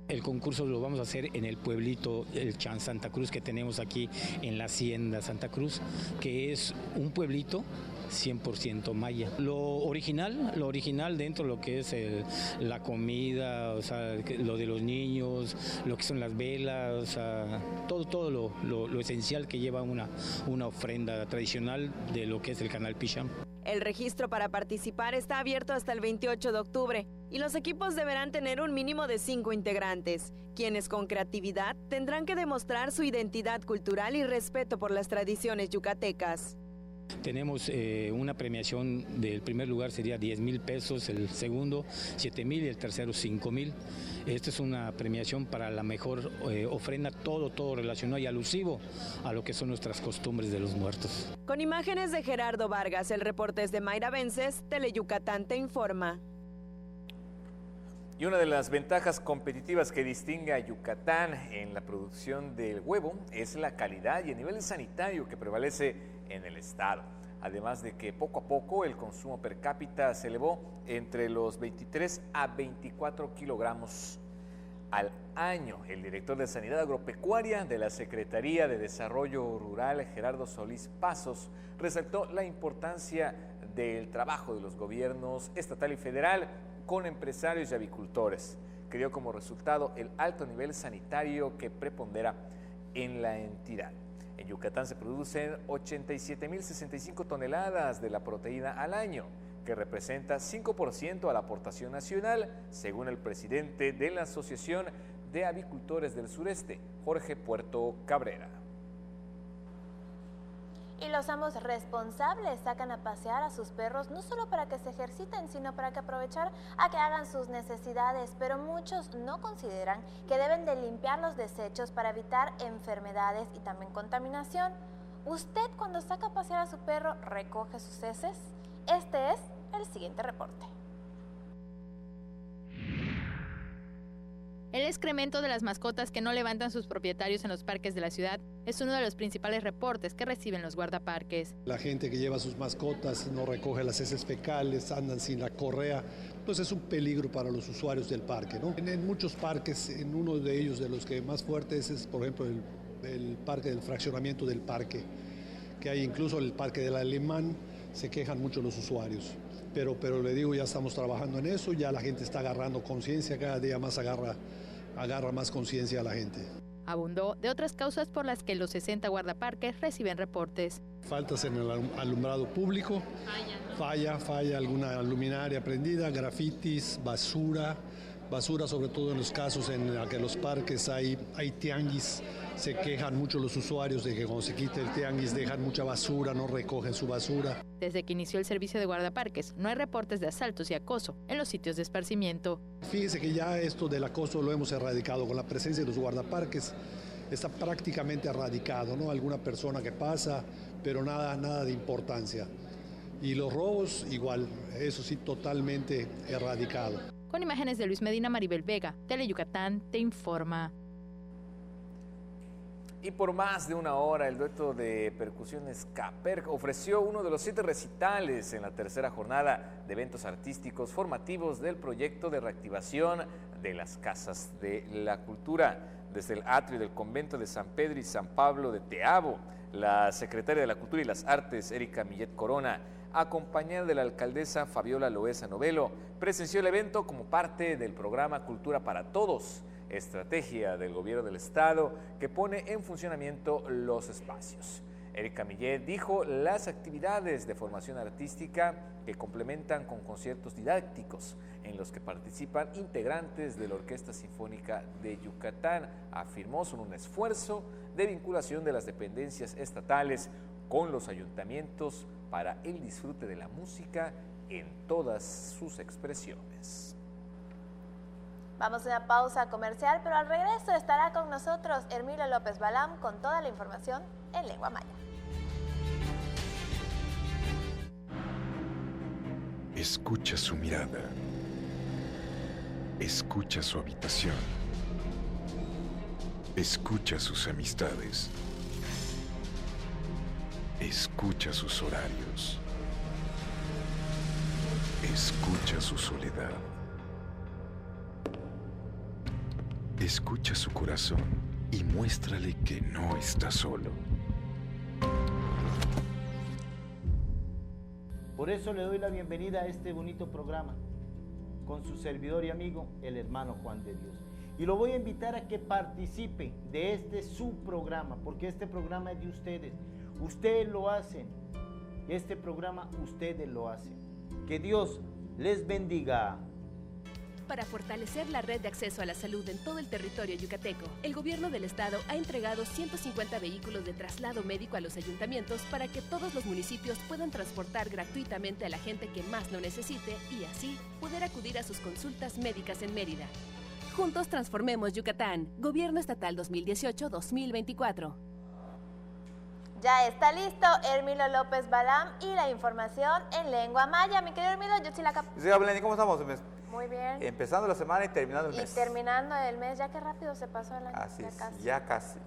El concurso lo vamos a hacer en el pueblito, el Chan Santa Cruz, que tenemos aquí en la Hacienda Santa Cruz, que es un pueblito 100% maya. Lo original dentro de lo que es la comida, o sea, lo de los niños, lo que son las velas, o sea, todo lo esencial que lleva una ofrenda tradicional de lo que es el Canal Pichán. El registro para participar está abierto hasta el 28 de octubre y los equipos deberán tener un mínimo de 5 integrantes, quienes con creatividad tendrán que demostrar su identidad cultural y respeto por las tradiciones yucatecas. Tenemos una premiación del primer lugar sería 10,000 pesos, el segundo 7,000 y el tercero 5,000. Esta es una premiación para la mejor ofrenda, todo relacionado y alusivo a lo que son nuestras costumbres de los muertos. Con imágenes de Gerardo Vargas, el reporte es de Mayra Vences, Teleyucatán te informa. Y una de las ventajas competitivas que distingue a Yucatán en la producción del huevo es la calidad y el nivel sanitario que prevalece en el estado. Además de que poco a poco el consumo per cápita se elevó entre los 23 a 24 kilogramos al año. El director de Sanidad Agropecuaria de la Secretaría de Desarrollo Rural, Gerardo Solís Pasos, resaltó la importancia del trabajo de los gobiernos estatal y federal con empresarios y avicultores, que dio como resultado el alto nivel sanitario que prepondera en la entidad. En Yucatán se producen 87.065 toneladas de la proteína al año, que representa 5% a la aportación nacional, según el presidente de la Asociación de Avicultores del Sureste, Jorge Puerto Cabrera. Y los amos responsables sacan a pasear a sus perros no solo para que se ejerciten, sino para que aprovechar a que hagan sus necesidades, pero muchos no consideran que deben de limpiar los desechos para evitar enfermedades y también contaminación. ¿Usted cuando saca a pasear a su perro recoge sus heces? Este es el siguiente reporte. El excremento de las mascotas que no levantan sus propietarios en los parques de la ciudad es uno de los principales reportes que reciben los guardaparques. La gente que lleva sus mascotas no recoge las heces fecales, andan sin la correa, pues es un peligro para los usuarios del parque, ¿no? En muchos parques, en uno de ellos, de los que más fuertes es, por ejemplo, el parque del fraccionamiento del parque, que hay incluso el parque del Alemán, se quejan mucho los usuarios. Pero le digo, ya estamos trabajando en eso, ya la gente está agarrando conciencia, cada día más agarra más conciencia a la gente. Abundó de otras causas por las que los 60 guardaparques reciben reportes. Faltas en el alumbrado público, falla alguna luminaria prendida, grafitis, basura sobre todo en los casos en los que los parques hay tianguis. Se quejan mucho los usuarios de que cuando se quita el tianguis dejan mucha basura, no recogen su basura. Desde que inició el servicio de guardaparques, no hay reportes de asaltos y acoso en los sitios de esparcimiento. Fíjese que ya esto del acoso lo hemos erradicado con la presencia de los guardaparques. Está prácticamente erradicado, ¿no? Alguna persona que pasa, pero nada de importancia. Y los robos igual, eso sí, totalmente erradicado. Con imágenes de Luis Medina, Maribel Vega, Teleyucatán te informa. Y por más de una hora, el dueto de percusiones Caperc ofreció uno de los 7 recitales en la tercera jornada de eventos artísticos formativos del proyecto de reactivación de las Casas de la Cultura. Desde el atrio del convento de San Pedro y San Pablo de Teabo, la secretaria de la Cultura y las Artes, Erika Millet Corona, acompañada de la alcaldesa Fabiola Loesa Novelo, presenció el evento como parte del programa Cultura para Todos, estrategia del gobierno del estado que pone en funcionamiento los espacios. Erika Millet dijo las actividades de formación artística que complementan con conciertos didácticos en los que participan integrantes de la Orquesta Sinfónica de Yucatán. Afirmó son un esfuerzo de vinculación de las dependencias estatales con los ayuntamientos para el disfrute de la música en todas sus expresiones. Vamos a una pausa comercial, pero al regreso estará con nosotros Hermilo López Balam con toda la información en lengua maya. Escucha su mirada. Escucha su habitación. Escucha sus amistades. Escucha sus horarios. Escucha su soledad. Escucha su corazón y muéstrale que no está solo. Por eso le doy la bienvenida a este bonito programa con su servidor y amigo, el hermano Juan de Dios. Y lo voy a invitar a que participe de este su programa, porque este programa es de ustedes. Ustedes lo hacen. Este programa ustedes lo hacen. Que Dios les bendiga. Para fortalecer la red de acceso a la salud en todo el territorio yucateco, el gobierno del estado ha entregado 150 vehículos de traslado médico a los ayuntamientos para que todos los municipios puedan transportar gratuitamente a la gente que más lo necesite y así poder acudir a sus consultas médicas en Mérida. Juntos transformemos Yucatán. Gobierno Estatal 2018-2024. Ya está listo Hermilo López Balam y la información en lengua maya. Mi querido Hermilo, Yotzilacap. Sí, Belén, ¿cómo estamos? Muy bien. Empezando la semana y terminando el mes. Y terminando el mes, ya que rápido se pasó el año. Así es, ya casi.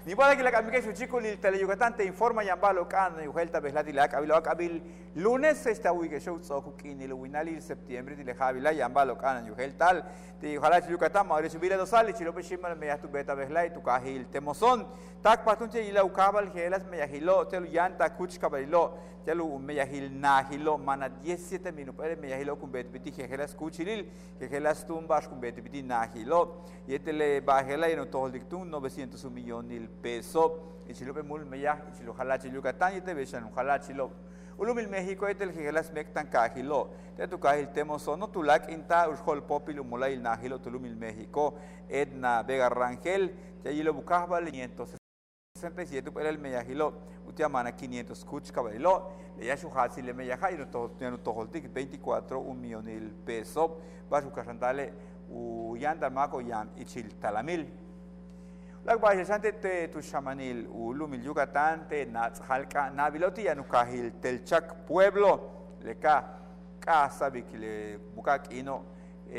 Ni para que la camique su chico el Teleyucatán te informa yambalo can y ujelta beslati la cabil lunes esta week show so que ni lo winali septiembre de javila yambalo can y ujeltal te ojalá Yucatán madre subir dos sali chilo peshimal me ya tu beta beslai tu cajil temozón tak patunche y la ukabal gelas me yahilo te lo yanta kuch kabalilo te lo me yahil nahilo mana 17 minutos me yahilo con bet biti gelas kuchilil que gelas tumbas con bet biti nahilo y te le bajela y no todo dictum 900 millones pesos y chilo pe mul me ya y chilo ojalá Yucatán y te beshan ojalá chilo Ulumil México etel higelas mektan kahilo. Te tu kahil temosono tulak inta ushol popil umulay nahilo tulumil México. Edna Vega Rangel, te yilo bukahbal 567 por el meyahilo. Utiamana 500 kuch caballo. Le yashu hatsi le meyaha y no toholtik 24 1.000.000 pesos. Basu kasantale uyanda mako yam ichil talamil. Lag bajante te tu shamanil ulumil Yucatán te natzhalka nabiloti yanukahil telchak pueblo leka casa bikile bukakino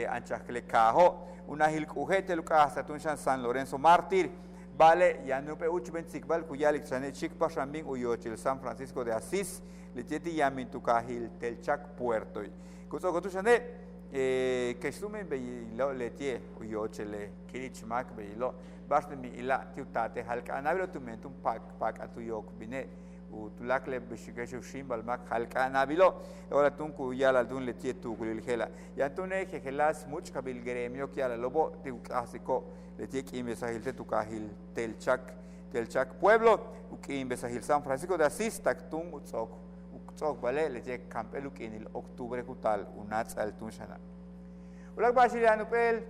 anchakle kaho unahil kujete lukasa tunshan San Lorenzo Mártir vale yanupe uch bensikbal kuyalik chane chikpa shambing uyochil San Francisco de Asís lecheti yamin tukahil telchak puerto kuso kotushane que sumen beilo letie uyochele kirichmak beilo basta mi ila tiutate halka anabilo tumentum pak atuyok bine utulakle bishikeshu shimbal mak halka anabilo ahora tunku yala dun letie tu kulil hela yantune que helas much kabil gremio que ala lobo tiukasiko letie que imbesahil tukahil telchak pueblo que imbesahil San Francisco de Asís taktum utsok vale letie campelu que en el octubre kutal unats al tunshana ulag bashilianu pel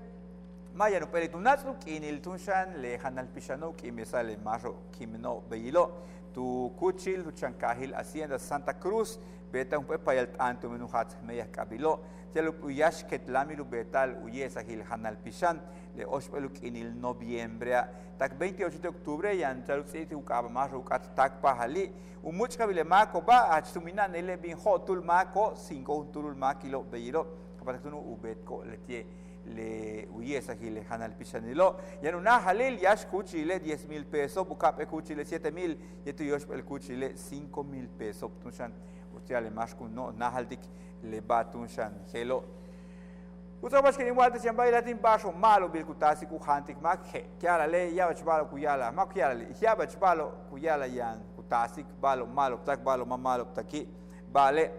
Maya no peli tunats lu kinil tunshan le hanal pishano ki me sale majo kimno beilo tu kuchil tu chankahil hacienda Santa Cruz beta un payal tanto menuhat meya kabilo telo uyash ketlami lu betal uyesa hil hanal pishan le oshpelu kinil noviembre tak 28 de octubre yan talu siti ukaba majo ukat tak pahali umuch kabile mako ba achtumina nele bin hotul mako 5 tulul makilo beilo kapatunu ubetko letie le uyesa hile hanal pishanilo yan una halil yash kuchile 10,000 pesos bukape kuchile 7,000 yetu yosh el kuchile 5,000 pesos tunshan utiale mashku no nahaldik le batunshan helo usabash que igual te chamba latin bajo malo bil kutasi ku hantik mak he kyala le yabach balo kuyala mak kyala le yabach balo kuyala yan kutasik balo malo tak balo mamalo taki bale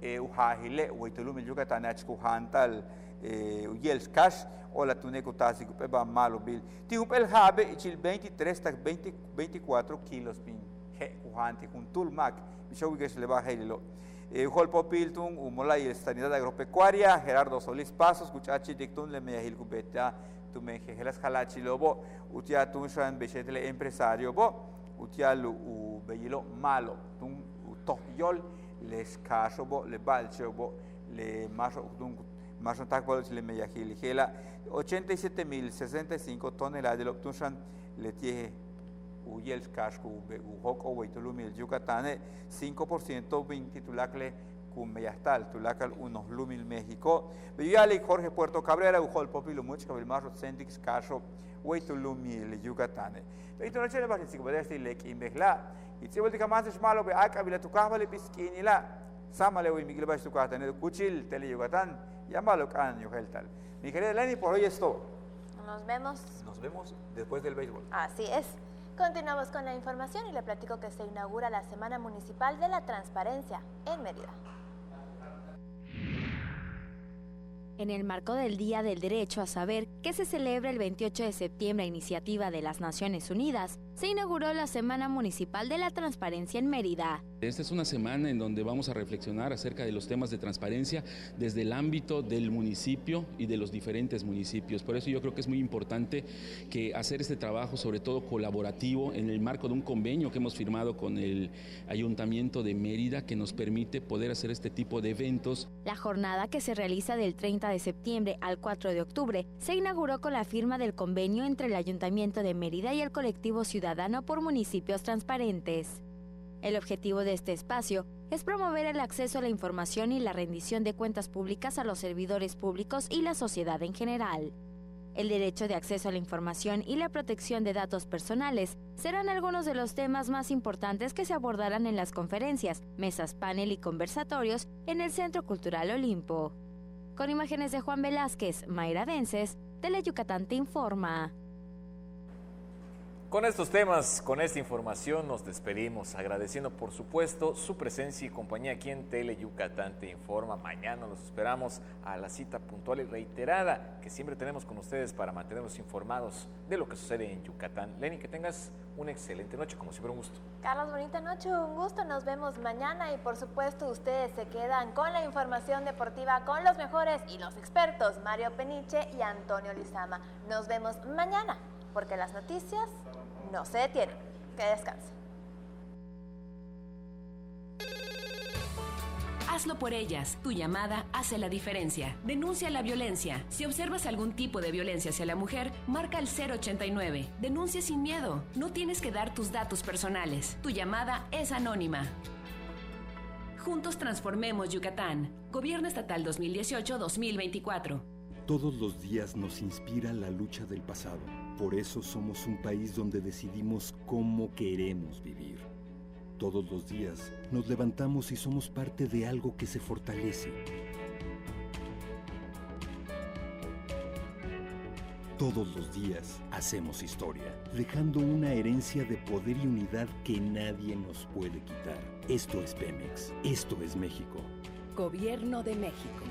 uhahile uitulum Yucatán achku hantal uyels cash o la tuneco tasi peba malo bil ti upel habe ichil 23 tak 24 kilos bin he kuhanti kun tulmak bishowi que se le va helilo hol popiltung umola y sanidad agropecuaria Gerardo Solís Pasos kuchachi diktun le mehil kubeta tu me helas halachi lobo utia tunshan beshetle empresario bo utialu u beyilo malo tun toyol les caso bo le balcho bo le maso tun Marson Takbolos le meyahil hela 87,065 toneladas de l'obtunsan letie uyels casco uhoko weitulumil Yucatán 5% 20 tulakle kumeyastal tulakal unos lumil México beyali Jorge Puerto Cabrera uhol popilo much kabil marro sentix casco weitulumil Yucatán beito noche le basin sikbadesti lek imbehla itzibol dikamas malo be akabila tukahbale piskinila samale we migil bash tukatane kuchil tele Yucatán Yambalo kan Yuheltal. Mi querida Lenny, por hoy es todo. Nos vemos. Nos vemos después del béisbol. Así es. Continuamos con la información y le platico que se inaugura la Semana Municipal de la Transparencia en Mérida. En el marco del Día del Derecho a Saber, que se celebra el 28 de septiembre a iniciativa de las Naciones Unidas, se inauguró la Semana Municipal de la Transparencia en Mérida. Esta es una semana en donde vamos a reflexionar acerca de los temas de transparencia desde el ámbito del municipio y de los diferentes municipios. Por eso yo creo que es muy importante que hacer este trabajo, sobre todo colaborativo, en el marco de un convenio que hemos firmado con el Ayuntamiento de Mérida, que nos permite poder hacer este tipo de eventos. La jornada, que se realiza del 30 de septiembre al 4 de octubre, se inauguró con la firma del convenio entre el Ayuntamiento de Mérida y el colectivo ciudadano por municipios transparentes. El objetivo de este espacio es promover el acceso a la información y la rendición de cuentas públicas a los servidores públicos y la sociedad en general. El derecho de acceso a la información y la protección de datos personales serán algunos de los temas más importantes que se abordarán en las conferencias, mesas, panel y conversatorios en el Centro Cultural Olimpo. Con imágenes de Juan Velázquez, Mayra Vences, Tele Yucatán te informa. Con estos temas, con esta información nos despedimos, agradeciendo por supuesto su presencia y compañía aquí en Tele Yucatán Te Informa. Mañana los esperamos a la cita puntual y reiterada que siempre tenemos con ustedes para mantenernos informados de lo que sucede en Yucatán. Lenny, que tengas una excelente noche, como siempre un gusto. Carlos, bonita noche, un gusto, nos vemos mañana y por supuesto ustedes se quedan con la información deportiva con los mejores y los expertos, Mario Peniche y Antonio Lizama. Nos vemos mañana, porque las noticias no se detienen. Que descansen. Hazlo por ellas. Tu llamada hace la diferencia. Denuncia la violencia. Si observas algún tipo de violencia hacia la mujer, marca el 089. Denuncia sin miedo. No tienes que dar tus datos personales. Tu llamada es anónima. Juntos transformemos Yucatán. Gobierno Estatal 2018-2024. Todos los días nos inspira la lucha del pasado. Por eso somos un país donde decidimos cómo queremos vivir. Todos los días nos levantamos y somos parte de algo que se fortalece. Todos los días hacemos historia, dejando una herencia de poder y unidad que nadie nos puede quitar. Esto es Pemex. Esto es México. Gobierno de México.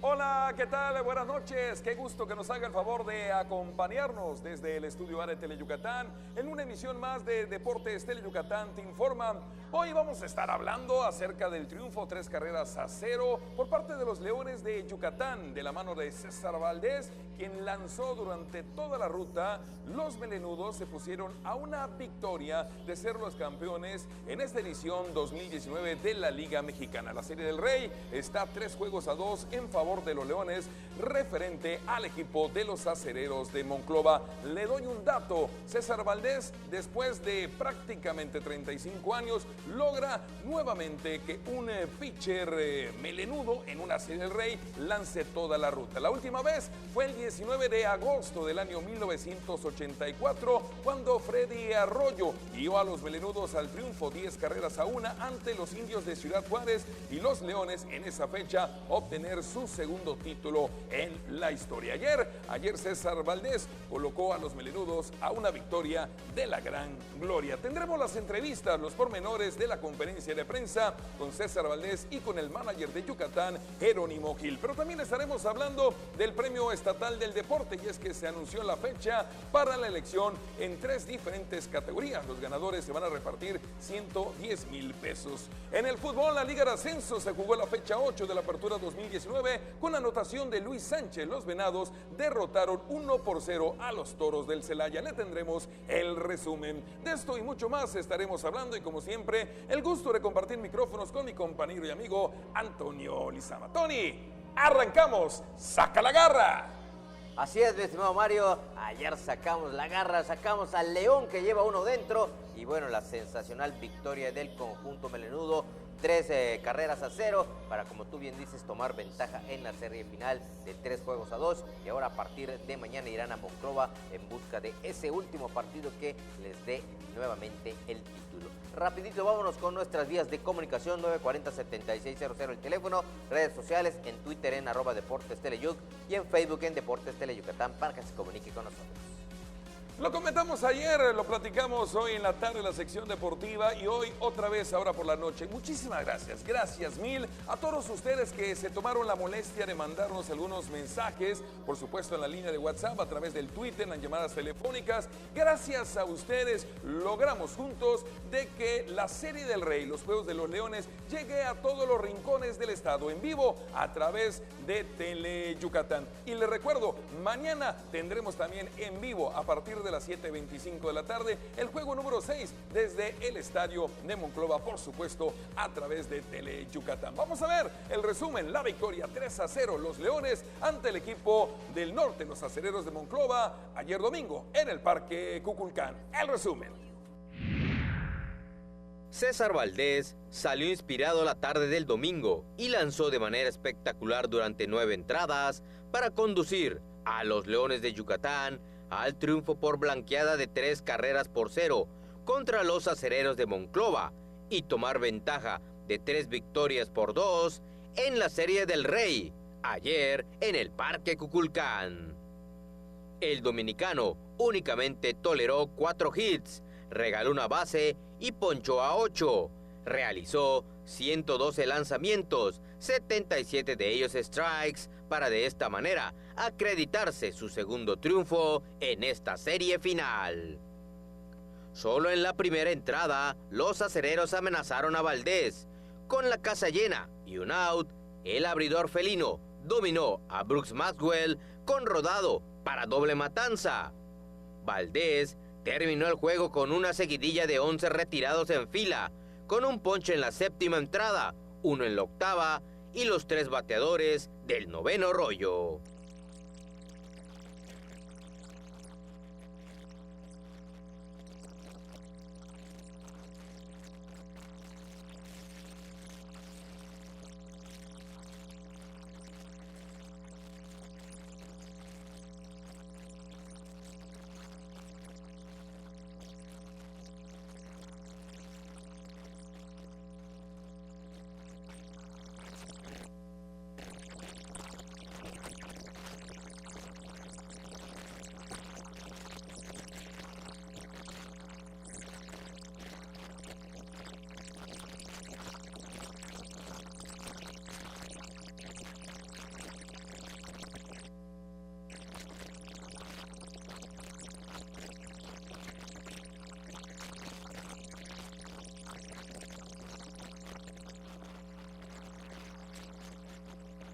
Hola, ¿qué tal? Buenas noches. Qué gusto que nos haga el favor de acompañarnos desde el estudio A de Tele Yucatán en una emisión más de Deportes Tele Yucatán Te Informa. Hoy vamos a estar hablando acerca del triunfo 3-0 por parte de los Leones de Yucatán, de la mano de César Valdés, quien lanzó durante toda la ruta. Los melenudos se pusieron a una victoria de ser los campeones en esta edición 2019 de la Liga Mexicana. La Serie del Rey está 3-2 en favor de los Leones, referente al equipo de los Acereros de Monclova. Le doy un dato: César Valdés, después de prácticamente 35 años, logra nuevamente que un pitcher melenudo en una Serie del Rey lance toda la ruta. La última vez fue el 19 de agosto del año 1984, cuando Freddy Arroyo guió a los melenudos al triunfo 10-1 ante los Indios de Ciudad Juárez, y los Leones en esa fecha obtener su segundo título en la historia. Ayer César Valdés colocó a los melenudos a una victoria de la gran gloria. Tendremos las entrevistas, los pormenores de la conferencia de prensa con César Valdés y con el manager de Yucatán, Jerónimo Gil. Pero también estaremos hablando del Premio Estatal del Deporte, y es que se anunció la fecha para la elección en 3 diferentes categorías. Los ganadores se van a repartir 110,000 pesos. En el fútbol, la Liga de Ascenso se jugó la fecha 8 de la Apertura 2019 con anotación de Luis Sánchez. Los Venados derrotaron 1-0 a los Toros del Celaya. Le tendremos el resumen de esto y mucho más estaremos hablando, y como siempre, el gusto de compartir micrófonos con mi compañero y amigo Antonio Lizama. Tony, arrancamos. ¡Saca la garra! Así es, mi estimado Mario. Ayer sacamos la garra, sacamos al León que lleva uno dentro, y bueno, la sensacional victoria del conjunto melenudo, 3-0 para, como tú bien dices, tomar ventaja en la serie final de 3-2, y ahora a partir de mañana irán a Monclova en busca de ese último partido que les dé nuevamente el título. Rapidito, vámonos con nuestras vías de comunicación: 940-7600 el teléfono, redes sociales, en Twitter en @Deportes Teleyuc y en Facebook en Deportes Tele Yucatán, para que se comunique con nosotros. Lo comentamos ayer, lo platicamos hoy en la tarde en la sección deportiva y hoy otra vez ahora por la noche. Muchísimas gracias, gracias mil a todos ustedes que se tomaron la molestia de mandarnos algunos mensajes, por supuesto en la línea de WhatsApp, a través del Twitter, en las llamadas telefónicas. Gracias a ustedes logramos juntos de que la Serie del Rey, los Juegos de los Leones, llegue a todos los rincones del estado en vivo a través de Tele Yucatán. Y les recuerdo, mañana tendremos también en vivo a partir de las 7:25 de la tarde el juego número 6 desde el estadio de Monclova, por supuesto a través de Tele Yucatán. Vamos a ver el resumen, la victoria 3-0 los Leones ante el equipo del norte, los Acereros de Monclova, ayer domingo en el Parque Cuculcán. El resumen. César Valdés salió inspirado la tarde del domingo y lanzó de manera espectacular durante 9 entradas para conducir a los Leones de Yucatán al triunfo por blanqueada de 3-0 contra los Acereros de Monclova y tomar ventaja de 3-2 en la Serie del Rey, ayer en el Parque Cuculcán. El dominicano únicamente toleró 4 hits, regaló una base y ponchó a 8. Realizó 112 lanzamientos, 77 de ellos strikes, para de esta manera acreditarse su segundo triunfo en esta serie final. Solo en la primera entrada, los acereros amenazaron a Valdés. Con la casa llena y un out, el abridor felino dominó a Brooks Maxwell con rodado para doble matanza. Valdés terminó el juego con una seguidilla de 11 retirados en fila, con un ponche en la séptima entrada, 1 en la octava y los 3 bateadores del noveno rollo.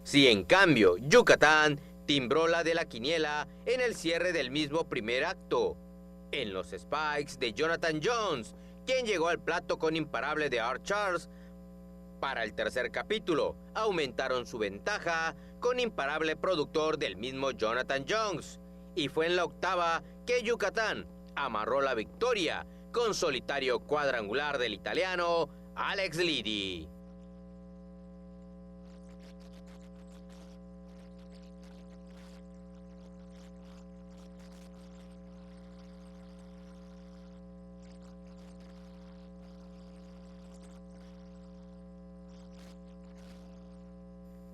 Si en cambio Yucatán timbró la de la quiniela en el cierre del mismo primer acto, en los spikes de Jonathan Jones, quien llegó al plato con imparable de Art Charles. Para el tercer capítulo, aumentaron su ventaja con imparable productor del mismo Jonathan Jones, y fue en la octava que Yucatán amarró la victoria con solitario cuadrangular del italiano Alex Liddy.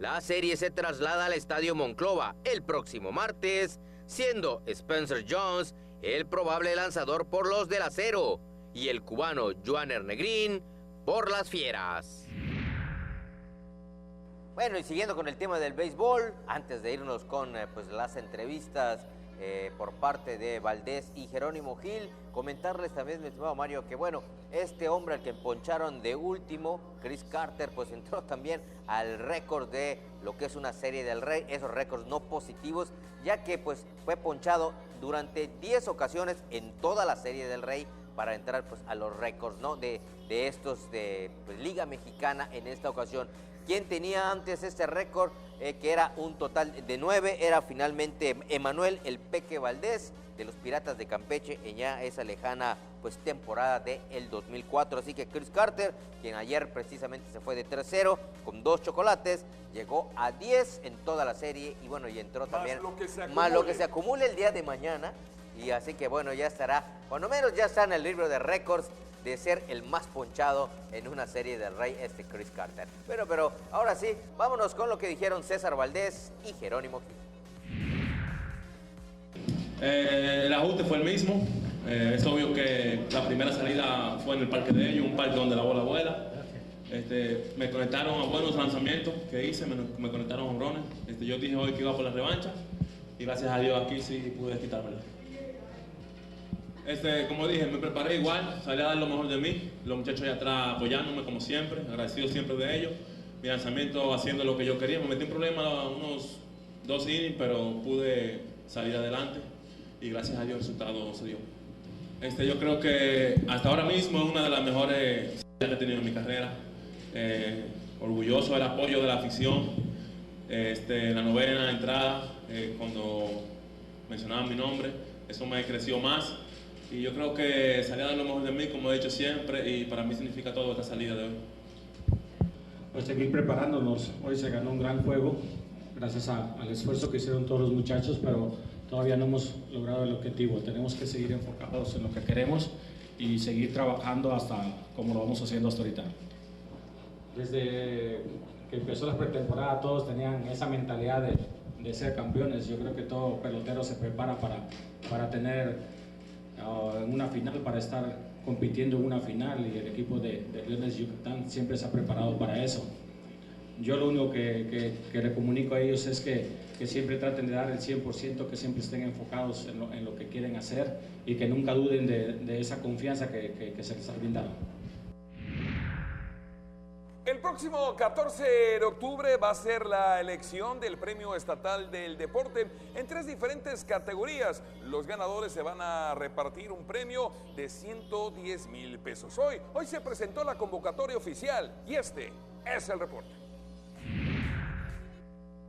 La serie se traslada al Estadio Monclova el próximo martes, siendo Spencer Jones el probable lanzador por los del Acero y el cubano Joaner Negrín por las Fieras. Bueno, y siguiendo con el tema del béisbol, antes de irnos con pues las entrevistas por parte de Valdés y Jerónimo Gil, comentarles también, mi estimado Mario, que bueno, este hombre al que poncharon de último, Chris Carter, pues entró también al récord de lo que es una Serie del Rey, esos récords no positivos, ya que pues fue ponchado durante 10 ocasiones en toda la Serie del Rey para entrar pues a los récords, ¿no? de estos de pues, Liga Mexicana en esta ocasión. Quien tenía antes este récord, que era un total de 9, era finalmente Emanuel El Peque Valdés, de los Piratas de Campeche, en ya esa lejana pues temporada del 2004. Así que Chris Carter, quien ayer precisamente se fue de 3-0 con 2 chocolates, llegó a 10 en toda la serie y bueno, y entró también más lo que se acumule el día de mañana. Y así que bueno, ya estará, cuando menos ya está en el libro de récords de ser el más ponchado en una Serie del Rey, Chris Carter. Pero ahora sí, vámonos con lo que dijeron César Valdés y Jerónimo Gil. El ajuste fue el mismo. Es obvio que la primera salida fue en el parque de ellos, un parque donde la bola vuela. Me conectaron a buenos lanzamientos que hice, me conectaron a honrones. Yo dije hoy que iba por la revancha y gracias a Dios aquí sí pude quitármela. Como dije, me preparé igual, salí a dar lo mejor de mí. Los muchachos allá atrás apoyándome como siempre, agradecido siempre de ellos. Mi lanzamiento haciendo lo que yo quería. Me metí en problemas unos 2 innings, pero pude salir adelante y gracias a Dios el resultado se dio. Yo creo que hasta ahora mismo es una de las mejores que he tenido en mi carrera. Orgulloso del apoyo de la afición. En la novena entrada, cuando mencionaban mi nombre, eso me creció más. Y yo creo que salí a dar lo mejor de mí, como he dicho siempre, y para mí significa todo esta salida de hoy. Pues seguir preparándonos. Hoy se ganó un gran juego, gracias al esfuerzo que hicieron todos los muchachos, pero todavía no hemos logrado el objetivo. Tenemos que seguir enfocados en lo que queremos y seguir trabajando hasta como lo vamos haciendo hasta ahorita. Desde que empezó la pretemporada todos tenían esa mentalidad de ser campeones. Yo creo que todo pelotero se prepara para tener una final, para estar compitiendo en una final, y el equipo de Leones de Yucatán siempre se ha preparado para eso. Yo lo único que le comunico a ellos es que siempre traten de dar el 100%, que siempre estén enfocados en lo que quieren hacer y que nunca duden de esa confianza que se les ha brindado. El próximo 14 de octubre va a ser la elección del Premio Estatal del Deporte en 3 diferentes categorías. Los ganadores se van a repartir un premio de 110,000 pesos. Hoy se presentó la convocatoria oficial y este es el reporte.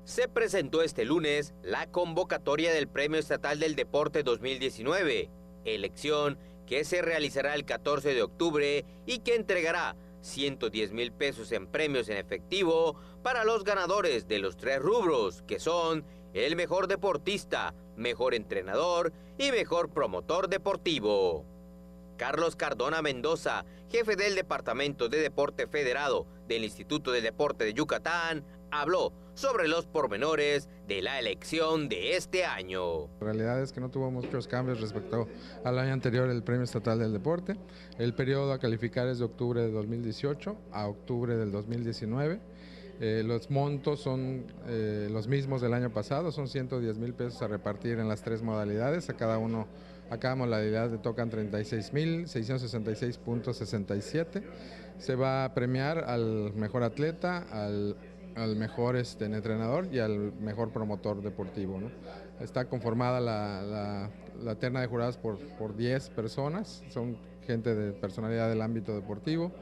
Se presentó este lunes la convocatoria del Premio Estatal del Deporte 2019, elección que se realizará el 14 de octubre y que entregará 110,000 pesos en premios en efectivo para los ganadores de los 3 rubros, que son el mejor deportista, mejor entrenador y mejor promotor deportivo. Carlos Cardona Mendoza, jefe del Departamento de Deporte Federado del Instituto de Deporte de Yucatán, habló sobre los pormenores de la elección de este año. La realidad es que no tuvo muchos cambios respecto al año anterior, el Premio Estatal del Deporte. El periodo a calificar es de octubre de 2018 a octubre del 2019. Los montos son los mismos del año pasado, son 110,000 pesos a repartir en las 3 modalidades. A cada modalidad le tocan 36,666.67. Se va a premiar al mejor atleta, al mejor entrenador y al mejor promotor deportivo, ¿no? Está conformada la terna de jurados por 10 personas, son gente de personalidad del ámbito deportivo,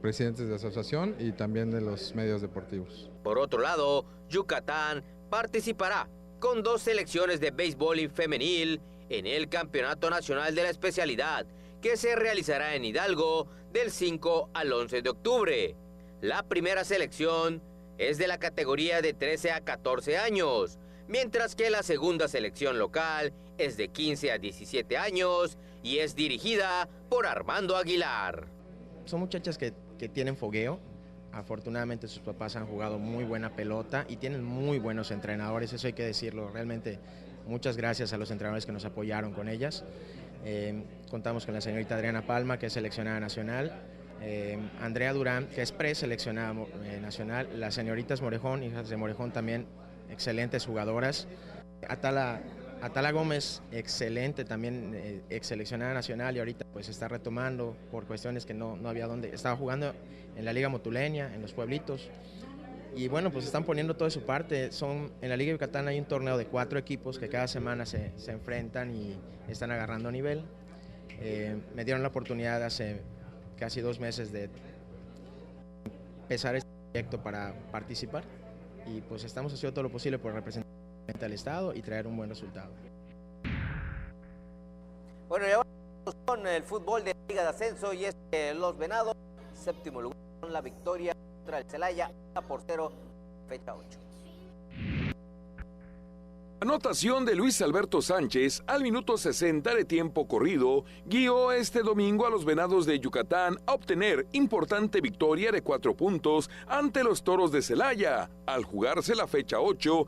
presidentes de asociación y también de los medios deportivos. Por otro lado, Yucatán participará con 2 selecciones de béisbol femenil en el Campeonato Nacional de la Especialidad, que se realizará en Hidalgo del 5 al 11 de octubre. La primera selección es de la categoría de 13 a 14 años, mientras que la segunda selección local es de 15 a 17 años y es dirigida por Armando Aguilar. Son muchachas que tienen fogueo. Afortunadamente sus papás han jugado muy buena pelota y tienen muy buenos entrenadores, eso hay que decirlo. Realmente muchas gracias a los entrenadores que nos apoyaron con ellas. Contamos con la señorita Adriana Palma, que es seleccionada nacional, Andrea Durán, que es preseleccionada nacional, las señoritas Morejón, hijas de Morejón también, excelentes jugadoras. Atala Gómez, excelente también, ex seleccionada nacional, y ahorita pues está retomando por cuestiones que no había dónde. Estaba jugando en la Liga Motuleña, en los pueblitos, y bueno, pues están poniendo todo de su parte. En la Liga de Yucatán hay un torneo de 4 equipos que cada semana se enfrentan y están agarrando nivel. Me dieron la oportunidad hace casi 2 meses de empezar este proyecto para participar, y pues estamos haciendo todo lo posible por representar al Estado y traer un buen resultado. Bueno, ya vamos con el fútbol de la Liga de Ascenso, y es que los Venados, 7º lugar, con la victoria contra el Celaya 1-0, fecha 8. Anotación de Luis Alberto Sánchez al minuto 60 de tiempo corrido guió este domingo a los Venados de Yucatán a obtener importante victoria de 4 puntos ante los Toros de Celaya al jugarse la fecha 8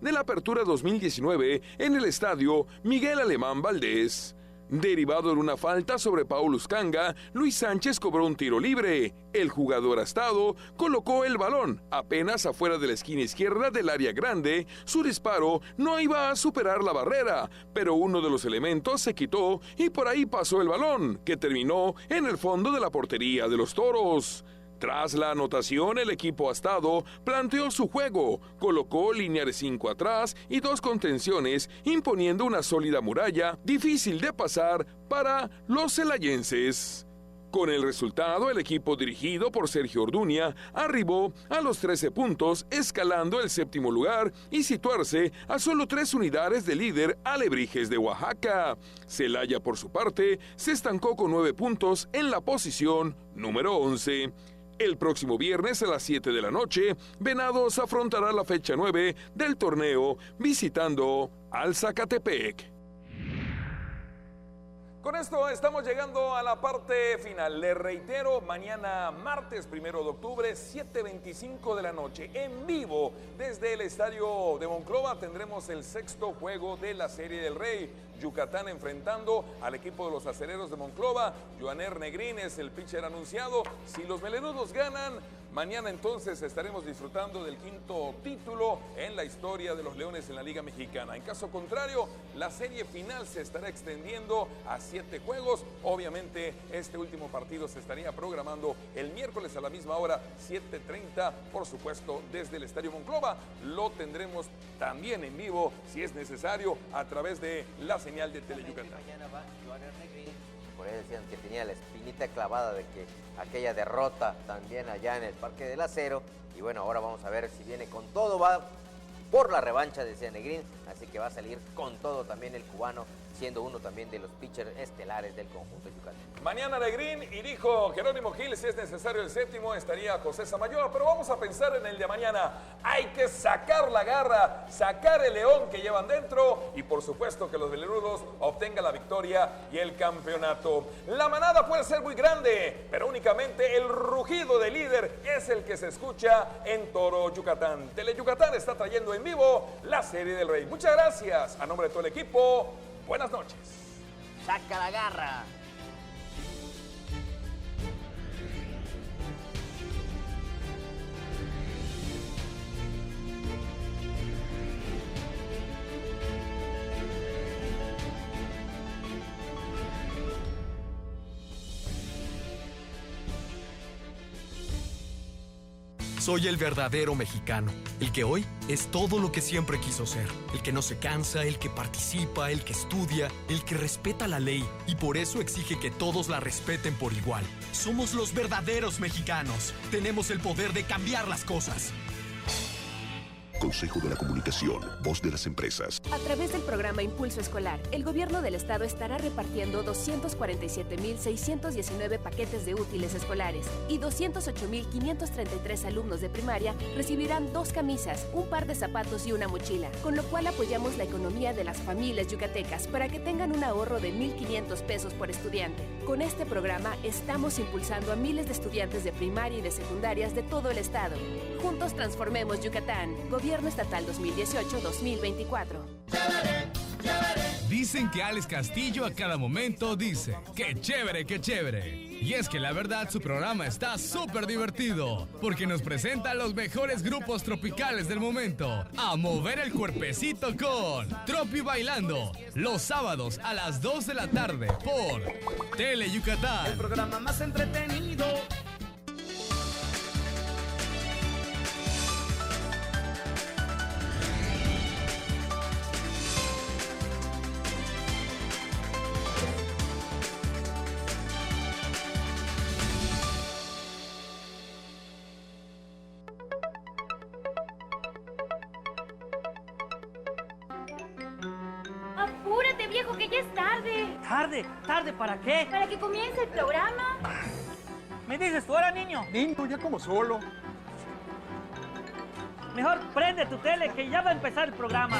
de la Apertura 2019 en el estadio Miguel Alemán Valdés. Derivado de una falta sobre Paulo Uscanga, Luis Sánchez cobró un tiro libre. El jugador astado colocó el balón apenas afuera de la esquina izquierda del área grande. Su disparo no iba a superar la barrera, pero uno de los elementos se quitó y por ahí pasó el balón, que terminó en el fondo de la portería de los Toros. Tras la anotación, el equipo astado planteó su juego, colocó línea de 5 atrás y 2 contenciones, imponiendo una sólida muralla difícil de pasar para los celayenses. Con el resultado, el equipo dirigido por Sergio Orduña arribó a los 13 puntos, escalando el 7º lugar y situarse a solo 3 unidades de líder Alebrijes de Oaxaca. Celaya, por su parte, se estancó con 9 puntos en la posición número 11. El próximo viernes a las 7 de la noche, Venados afrontará la fecha 9 del torneo visitando al Zacatepec. Con esto estamos llegando a la parte final. Les reitero, mañana martes 1 de octubre, 7:25 de la noche, en vivo desde el estadio de Monclova, tendremos el 6º juego de la Serie del Rey. Yucatán enfrentando al equipo de los Acereros de Monclova. Joaner Negrín es el pitcher anunciado. Si los melenudos ganan, mañana entonces estaremos disfrutando del 5º título en la historia de los Leones en la Liga Mexicana. En caso contrario, la serie final se estará extendiendo a 7 juegos. Obviamente, este último partido se estaría programando el miércoles a la misma hora, 7:30, por supuesto, desde el Estadio Monclova. Lo tendremos también en vivo, si es necesario, a través de la señal de Teleyucatán. Mañana va Joaner Negrín. Por ahí decían que tenía la espinita clavada de que aquella derrota también allá en el Parque del Acero. Y bueno, ahora vamos a ver si viene con todo, va por la revancha de Negrín, así que va a salir con todo también el cubano, siendo uno también de los pitchers estelares del conjunto yucateco. Mañana Negrín, y dijo Jerónimo Gil, si es necesario el 7º, estaría José Samayoa, pero vamos a pensar en el de mañana. Hay que sacar la garra, sacar el león que llevan dentro, y por supuesto que los velerudos obtengan la victoria y el campeonato. La manada puede ser muy grande, pero únicamente el rugido del líder es el que se escucha en Toro Yucatán. Teleyucatán está trayendo en vivo la Serie del Rey. Muchas gracias. A nombre de todo el equipo, buenas noches. ¡Saca la garra! Soy el verdadero mexicano, el que hoy es todo lo que siempre quiso ser, el que no se cansa, el que participa, el que estudia, el que respeta la ley y por eso exige que todos la respeten por igual. Somos los verdaderos mexicanos, tenemos el poder de cambiar las cosas. Consejo de la Comunicación, voz de las empresas. A través del programa Impulso Escolar, el gobierno del estado estará repartiendo 247.619 paquetes de útiles escolares y 208.533 alumnos de primaria recibirán 2 camisas, un par de zapatos y una mochila, con lo cual apoyamos la economía de las familias yucatecas para que tengan un ahorro de 1,500 pesos por estudiante. Con este programa estamos impulsando a miles de estudiantes de primaria y de secundarias de todo el estado. Juntos transformemos Yucatán. Gobierno Estatal 2018-2024. Dicen que Alex Castillo a cada momento dice, ¡qué chévere, qué chévere! Y es que la verdad su programa está súper divertido, porque nos presenta a los mejores grupos tropicales del momento, a mover el cuerpecito con Tropi Bailando, los sábados a las 2 de la tarde por Teleyucatán. El programa más entretenido. Apúrate, viejo, que ya es tarde. ¿Tarde? ¿Tarde para qué? Para que comience el programa. ¿Me dices tú ahora, niño? Niño, ya como solo. Mejor prende tu tele, que ya va a empezar el programa.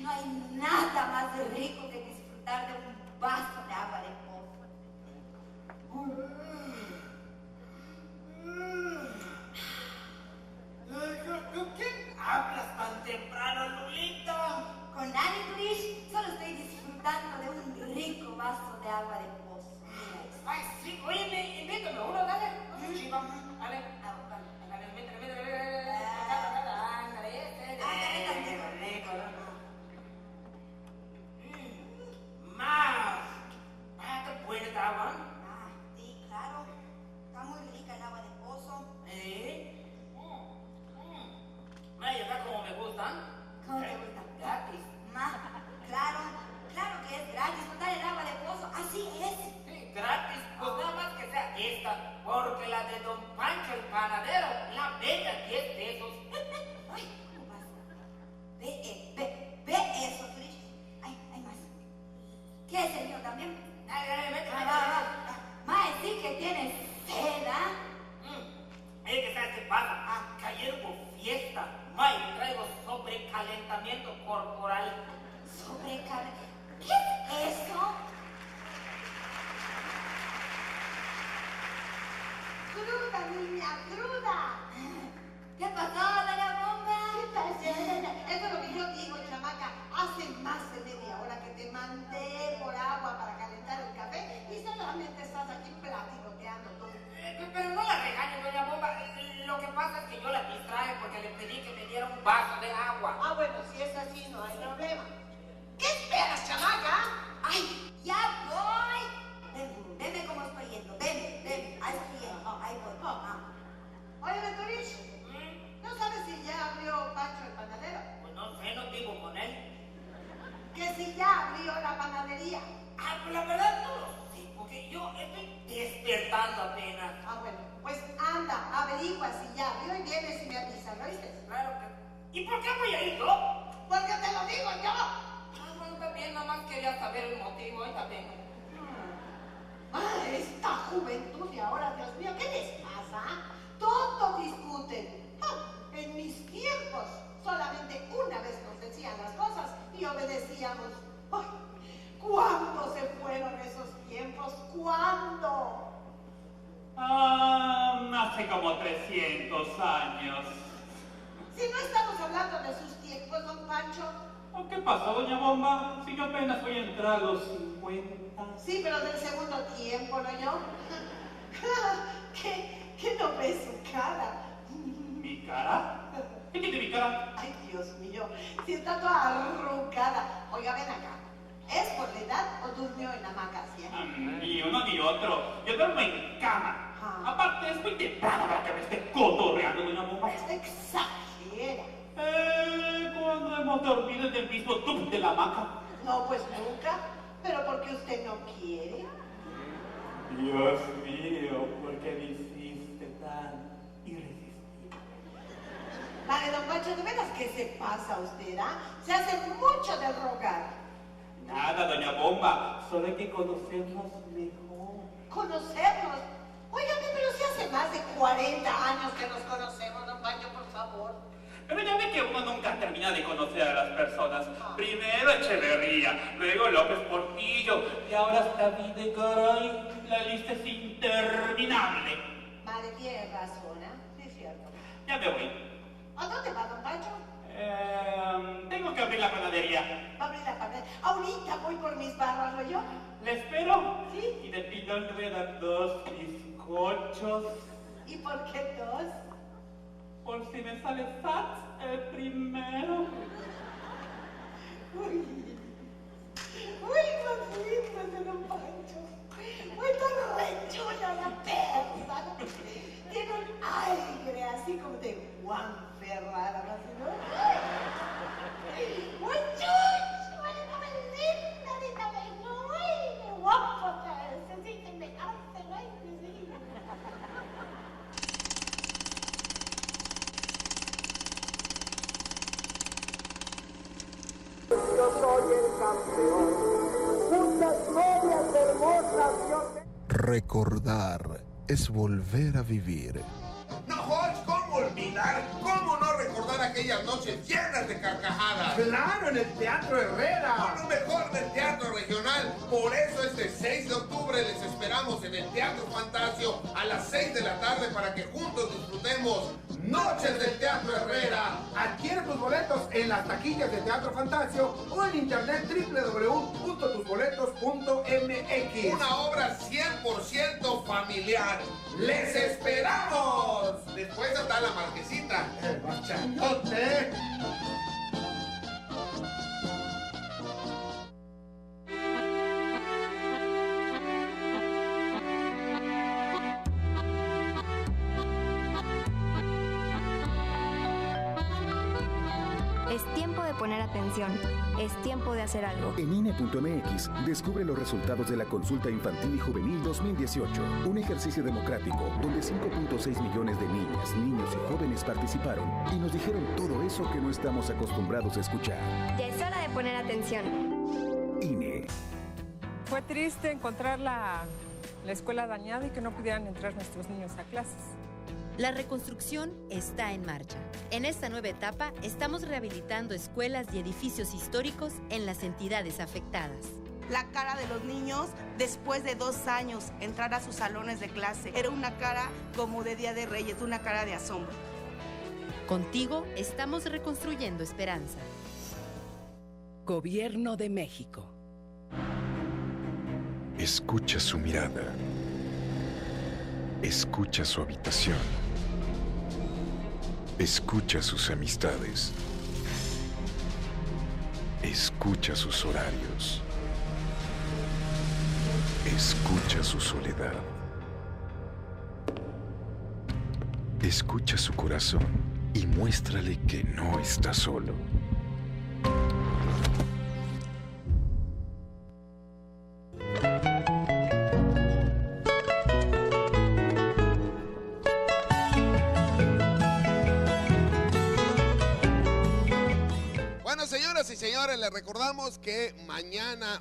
No hay nada más rico que disfrutar de un vaso de agua de pozo. porque la de don Pancho el panadero, la bella 10 pesos. Ay, ¿cómo pasa? Ve eso, Frisch. Ay, hay más. ¿Qué es el mío también? Vete. Mae, sí que tienes seda. Que ¿sabes qué pasa? Que ayer hubo fiesta. Mae, traigo sobrecalentamiento corporal. ¿Sobrecalentamiento? ¿Qué es eso? Cruda, niña, cruda. ¿Qué pasó, doña Bomba? ¿Qué pasó? Eso es lo que yo digo, chamaca. Hace más de media hora que te mandé por agua para calentar el café y solamente estás aquí platicoteando tú. Pero no la regañes, doña Bomba. Lo que pasa es que yo la distraje porque le pedí que me diera un vaso de agua. Ah, bueno, si es así, no hay problema. ¿Qué esperas, chamaca? ¡Ay, ya voy! Veme cómo estoy yendo, veme. Ahí voy. Oye, Venturich, ¿no sabes si ya abrió Pancho el panadero? Pues no sé, no vivo con él. Que si ya abrió la panadería. Ah, pues la verdad no lo sé, porque yo estoy despertando apenas. Ah, bueno, pues anda, averigua si ya abrió y vienes y me avisas, ¿lo oíste? Claro que... ¿Y por qué voy a ir yo? Porque te lo digo yo. Ah, bueno, está bien, nada más quería saber el motivo, está bien. Esta juventud de ahora, Dios mío, ¿qué les pasa? Todo discuten. En mis tiempos, solamente una vez nos decían las cosas y obedecíamos. ¿Cuándo se fueron esos tiempos? ¿Cuándo? Hace como 300 años. Si no estamos hablando de sus tiempos, don Pancho. ¿Qué pasó, doña Bomba? Si yo apenas voy a entrar a los 50. Sí, pero del segundo tiempo, ¿no yo? ¿Qué no ves su cara? ¿Mi cara? ¿Qué tiene mi cara? Ay, Dios mío, si está toda arrugada. Oiga, ven acá. ¿Es por la edad o durmió en hamaca siempre? Ni uno ni otro. Yo duermo en cama. Aparte, es muy temprano para que me esté cotorreando, doña Bomba. Usted exagera. ¿Cuándo hemos dormido en el mismo tub de la hamaca? No, pues nunca. ¿Pero por qué usted no quiere? Dios mío, ¿por qué me hiciste tan irresistible? Vale, don Pancho, ¿de veras qué se pasa usted, ah? Se hace mucho de rogar. Nada, doña Bomba, solo hay que conocernos mejor. ¿Conocernos? Óigame, pero si hace más de 40 años que nos conocemos, don Pancho, por favor. Pero ya ve que uno nunca termina de conocer a las personas. Primero Echeverría, luego López Portillo, y ahora hasta Videgaray. La lista es interminable. Vale, tiene razón, ¿eh? Es cierto. Ya me voy. ¿A dónde va, don Pancho? Tengo que abrir la panadería. ¿Va a abrir la panadería? Ahorita voy por mis barras, ¿no yo? ¿Le espero? Sí. Y de pilón le voy a dar 2 bizcochos. ¿Y por qué 2? Por si me sale fat el primero. Uy, más lindo de don Pancho. Uy, tan rechula la persa. Tiene un aire así como de Juan Ferrara, ¿no? Muy chucho, muy linda, muy guapo, se siente me hace, ¿no? Yo soy el campeón, muchas novias hermosas yo te... Recordar es volver a vivir. No, Hodge, ¿cómo olvidar? ¿Cómo no recordar aquellas noches llenas de carcajadas? ¡Claro, en el Teatro Herrera! Con lo mejor del teatro regional. Por eso este 6 de octubre les esperamos en el Teatro Fantasio a las 6 de la tarde para que juntos disfrutemos Noches del Teatro Herrera. Adquiere tus boletos en las taquillas de Teatro Fantasio o en internet www.tusboletos.mx. Una obra 100% familiar. ¡Les esperamos! Después está la marquesita. ¡El bachandote! Es tiempo de poner atención. Es tiempo de hacer algo. En INE.mx, descubre los resultados de la Consulta Infantil y Juvenil 2018, un ejercicio democrático donde 5.6 millones de niñas, niños y jóvenes participaron y nos dijeron todo eso que no estamos acostumbrados a escuchar. Ya es hora de poner atención. INE. Fue triste encontrar la escuela dañada y que no pudieran entrar nuestros niños a clases. La reconstrucción está en marcha. En esta nueva etapa estamos rehabilitando escuelas y edificios históricos en las entidades afectadas. La cara de los niños después de 2 años entrar a sus salones de clase era una cara como de Día de Reyes, una cara de asombro. Contigo estamos reconstruyendo esperanza. Gobierno de México. Escucha su mirada. Escucha su habitación. Escucha sus amistades. Escucha sus horarios. Escucha su soledad. Escucha su corazón y muéstrale que no está solo. Señoras y señores, les recordamos que mañana,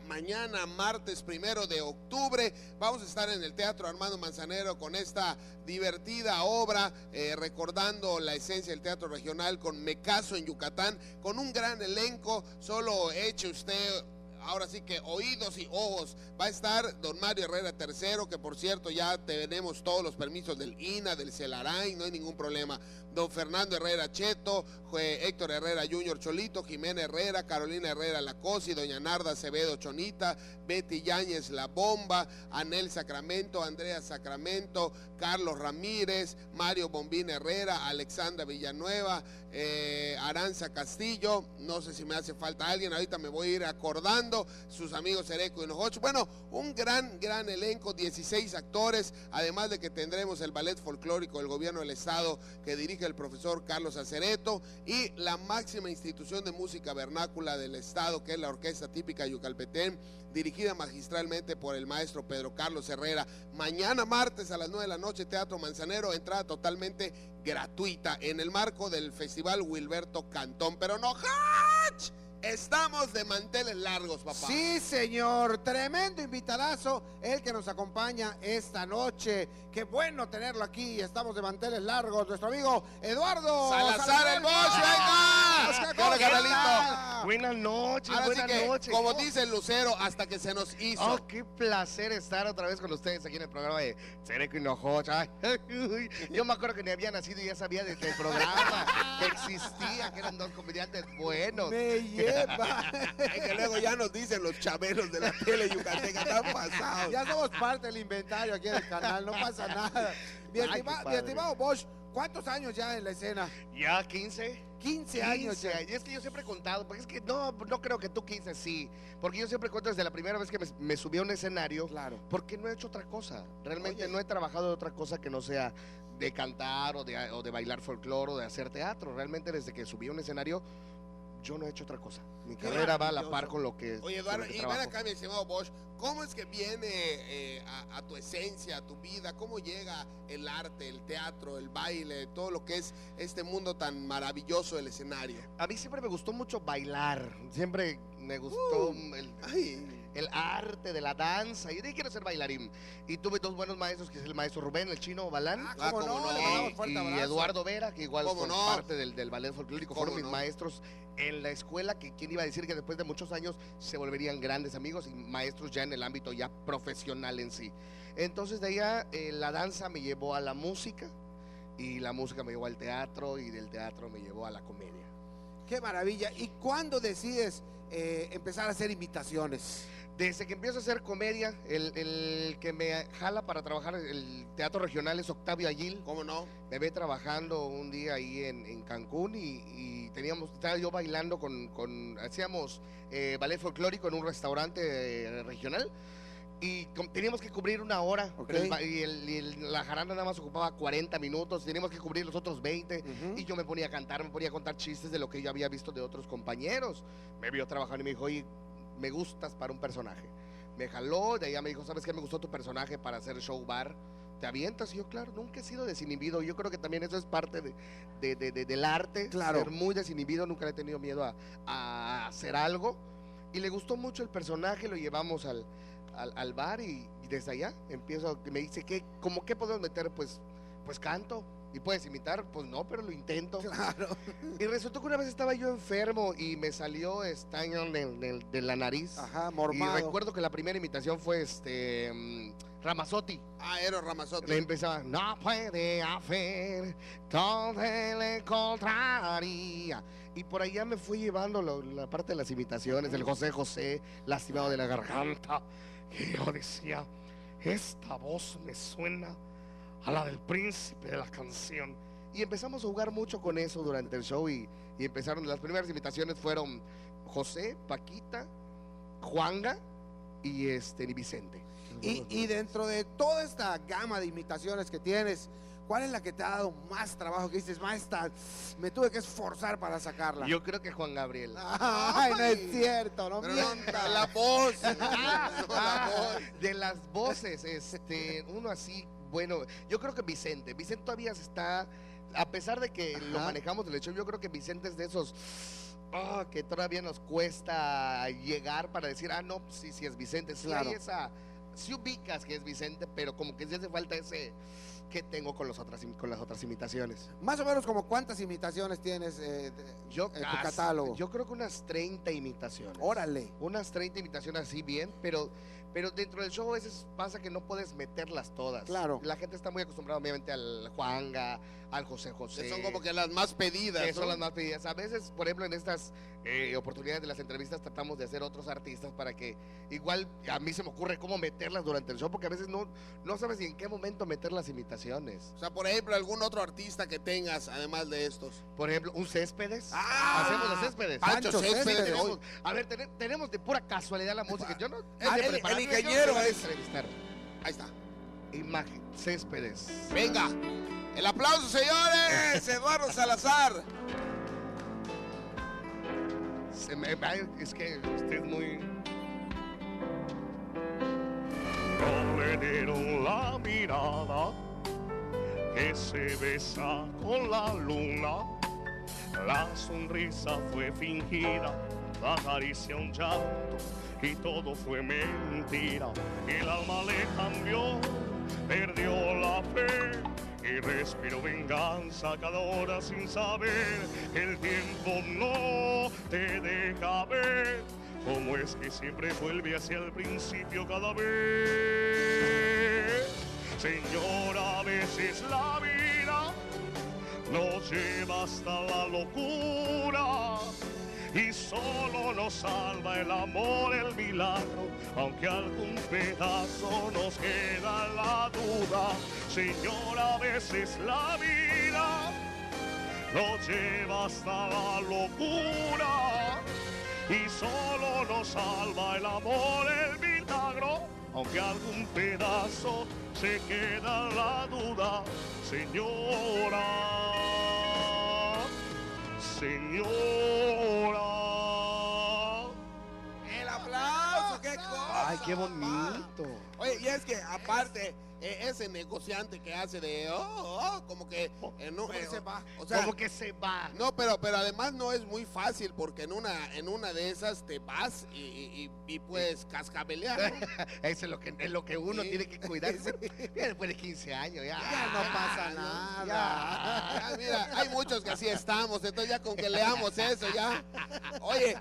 martes 1 de octubre, vamos a estar en el Teatro Armando Manzanero con esta divertida obra, recordando la esencia del teatro regional con Me Caso en Yucatán, con un gran elenco. Solo eche usted, ahora sí que oídos y ojos. Va a estar don Mario Herrera III, que por cierto ya tenemos todos los permisos del INA, del CELARAI, no hay ningún problema. Don Fernando Herrera Cheto, Héctor Herrera Jr. Cholito, Jimena Herrera, Carolina Herrera Lacosi, doña Narda Acevedo Chonita, Betty Yáñez La Bomba, Anel Sacramento, Andrea Sacramento, Carlos Ramírez, Mario Bombín Herrera, Alexandra Villanueva, Aranza Castillo. No sé si me hace falta alguien, ahorita me voy a ir acordando, sus amigos Ereco y Nojocho. Bueno, un gran elenco, 16 actores, además de que tendremos el ballet folclórico del gobierno del estado que dirige el profesor Carlos Acereto y la máxima institución de música vernácula del estado, que es la Orquesta Típica Yucalpetén, dirigida magistralmente por el maestro Pedro Carlos Herrera. Mañana martes a las 9 de la noche, Teatro Manzanero, entrada totalmente gratuita en el marco del Festival Wilberto Cantón. Pero no, ¡hach! Estamos de manteles largos, papá. Sí, señor, tremendo invitadazo el que nos acompaña esta noche. Qué bueno tenerlo aquí, estamos de manteles largos. Nuestro amigo Eduardo Salazar el Bosch, venga. Carnalito. Buenas noches, ahora buenas sí que, noches. como dice el Lucero, hasta que se nos hizo. Oh, qué placer estar otra vez con ustedes aquí en el programa de Cereco y Nojocha. Yo me acuerdo que ni había nacido y ya sabía de este programa que existía, que eran dos comediantes buenos. Que luego ya nos dicen los chabelos de la tele yucateca, están pasados. Ya somos parte del inventario aquí del canal, no pasa nada. Mi estimado Bosch, ¿cuántos años ya en la escena? Ya 15. 15 años ya. Y es que yo siempre he contado, porque es que no creo que tú 15 sí, porque yo siempre cuento desde la primera vez que me subí a un escenario, claro, porque no he hecho otra cosa. Realmente no he trabajado de otra cosa que no sea de cantar o de bailar folclore o de hacer teatro. Realmente desde que subí a un escenario yo no he hecho otra cosa. Mi carrera va a la par con lo que. Oye, Eduardo, y ven acá, mi estimado Bosch, ¿cómo es que viene a tu esencia, a tu vida? ¿Cómo llega el arte, el teatro, el baile, todo lo que es este mundo tan maravilloso del escenario? A mí siempre me gustó mucho bailar. Siempre me gustó el arte de la danza. Y dije, quiero ser bailarín. Y tuve dos buenos maestros, que es el maestro Rubén, el Chino Balán. ¿Cómo no? Y Eduardo Vera, que igual fue parte del ballet folclórico. Fueron mis maestros en la escuela, que quién iba a decir que después de muchos años se volverían grandes amigos y maestros ya en el ámbito ya profesional en sí. Entonces de allá la danza me llevó a la música y la música me llevó al teatro y del teatro me llevó a la comedia. ¡Qué maravilla! ¿Y cuándo decides empezar a hacer invitaciones? Desde que empiezo a hacer comedia, el que me jala para trabajar el teatro regional es Octavio Ayil. ¿Cómo no? Me ve trabajando un día ahí en Cancún y estaba yo bailando hacíamos ballet folclórico en un restaurante regional Y teníamos que cubrir 1 hora, la jarana nada más ocupaba 40 minutos, teníamos que cubrir los otros 20, y yo me ponía a cantar, me ponía a contar chistes de lo que yo había visto de otros compañeros. Me vio trabajando y me dijo, oye, me gustas para un personaje. Me jaló, de allá me dijo, ¿sabes qué? Me gustó tu personaje para hacer show bar. ¿Te avientas? Y yo, claro, nunca he sido desinhibido. Yo creo que también eso es parte del arte, ser muy desinhibido, nunca le he tenido miedo a hacer algo. Y le gustó mucho el personaje, lo llevamos al bar y desde allá me dice, ¿qué podemos meter? Pues canto. ¿Y puedes imitar? Pues no, pero lo intento. Claro. Y resultó que una vez estaba yo enfermo y me salió estaño de la nariz. Ajá, mormado. Y recuerdo que la primera imitación fue Ramazzotti. Era Ramazzotti. Le empezaba, no puede hacer todo le contraria. Y por allá me fui llevando la parte de las imitaciones, el José José, lastimado de la garganta. Y yo decía, esta voz me suena a la del príncipe de la canción. Y empezamos a jugar mucho con eso durante el show y empezaron, las primeras imitaciones fueron José, Paquita, Juanga y Vicente. Y dentro de toda esta gama de imitaciones que tienes, ¿cuál es la que te ha dado más trabajo? Que dices, maestra, me tuve que esforzar para sacarla. Yo creo que Juan Gabriel. Ay, no es cierto, no mienta. La voz. De las voces, uno así, bueno, yo creo que Vicente todavía está, a pesar de que lo manejamos del hecho, yo creo que Vicente es de esos que todavía nos cuesta llegar para decir, no, sí es Vicente, sí hay sí ubicas que es Vicente, pero como que sí hace falta ese que tengo con las otras imitaciones. Más o menos, como ¿cuántas imitaciones tienes en tu catálogo? Yo creo que unas 30 imitaciones. Órale. Unas 30 imitaciones así bien, pero dentro del show a veces pasa que no puedes meterlas todas. Claro. La gente está muy acostumbrada obviamente al Juanga, al José José. Que son como que las más pedidas, ¿no? Son las más pedidas. A veces, por ejemplo, en estas oportunidades de las entrevistas tratamos de hacer otros artistas para que igual a mí se me ocurre cómo meterlas durante el show, porque a veces no sabes ni en qué momento meter las imitaciones. O sea, por ejemplo, algún otro artista que tengas, además de estos. Por ejemplo, un Céspedes. Hacemos los Céspedes. Pancho Céspedes. A ver, tenemos de pura casualidad la música. Yo no... El ingeniero es. Ahí está. Imagen, Céspedes. Venga. El aplauso, señores. Eduardo Salazar. Es que usted es muy... No le dieron la mirada que se besa con la luna. La sonrisa fue fingida, la caricia un llanto y todo fue mentira. El alma le cambió, perdió la fe y respiró venganza cada hora sin saber que el tiempo no te deja ver cómo es que siempre vuelve hacia el principio cada vez. Señora, a veces la vida nos lleva hasta la locura y solo nos salva el amor, el milagro, aunque algún pedazo nos queda la duda. Señora, a veces la vida nos lleva hasta la locura y solo nos salva el amor, el milagro, aunque algún pedazo se queda la duda. Señora, El aplauso, qué cosa. Ay, qué bonito. Oye, y es que aparte, ese negociante que hace de como que se va. O sea, como que se va. No, pero además no es muy fácil, porque en una de esas te vas y puedes cascabelear, ¿no? Eso es lo que uno tiene que cuidarse. Ya después de 15 años, ya no pasa nada. Ya, mira, hay muchos que así estamos, entonces ya con que leamos eso, ya. Oye,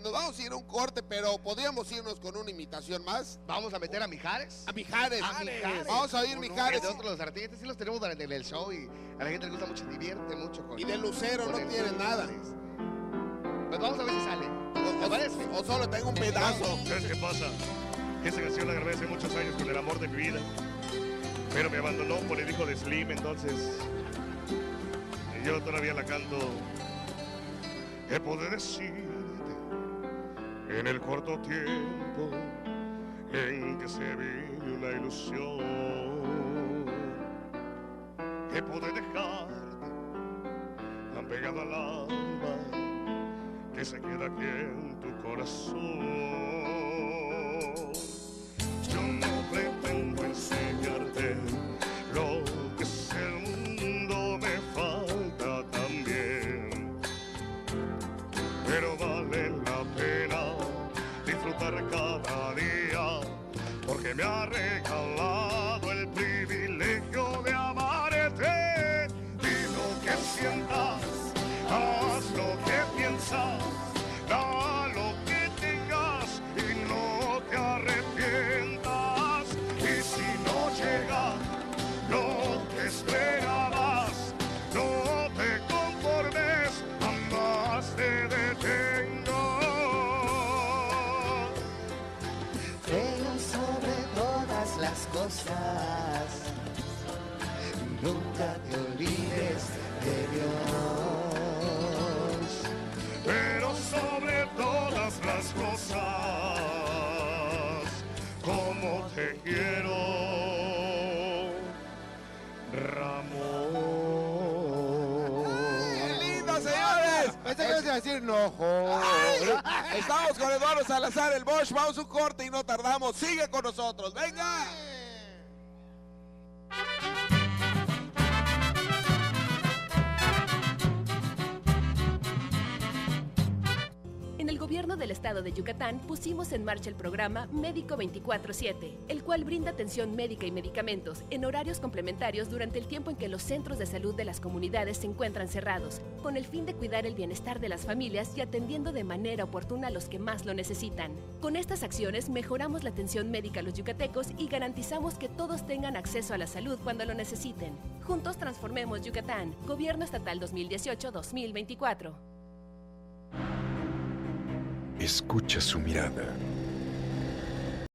nos vamos a ir a un corte, pero podríamos irnos con una imitación más. Vamos a meter a Mijares. A Mijares. Vamos a oír Mijares. De otros los artistas sí los tenemos durante el show y a la gente le gusta mucho, divierte mucho con. Y de Lucero no tiene nada. Pues vamos a ver si sale. O solo tengo un pedazo. ¿Sabes qué pasa? Esa canción la grabé hace muchos años con el amor de mi vida, pero me abandonó por el hijo de Slim, entonces yo todavía la canto. ¿Qué puedo decirte en el corto tiempo en que se vive una ilusión que puede dejarte tan pegada al alma que se queda aquí en tu corazón. Yo no pretendo enseñarte lo que es el mundo, me falta también, pero vale la pena disfrutar cada día, porque me ha regalado el privilegio de amarte. Di lo que sientas, haz lo que piensas, da lo que tengas y no te arrepientas. Y si no llega lo que esperabas, no te conformes, jamás te detengas. Pero sobre todas las cosas, nunca te olvides de Dios. Pero sobre todas las cosas, como te quiero, Ramón. ¡Qué lindo, señores! Pensé que ibas a decir no, joder. Estamos con Eduardo Salazar, el Bosch. Vamos a un corte y no tardamos. Sigue con nosotros. ¡Venga! En el gobierno del estado de Yucatán pusimos en marcha el programa Médico 24/7, el cual brinda atención médica y medicamentos en horarios complementarios durante el tiempo en que los centros de salud de las comunidades se encuentran cerrados, con el fin de cuidar el bienestar de las familias y atendiendo de manera oportuna a los que más lo necesitan. Con estas acciones mejoramos la atención médica a los yucatecos y garantizamos que todos tengan acceso a la salud cuando lo necesiten. Juntos transformemos Yucatán. Gobierno Estatal 2018-2024. Escucha su mirada,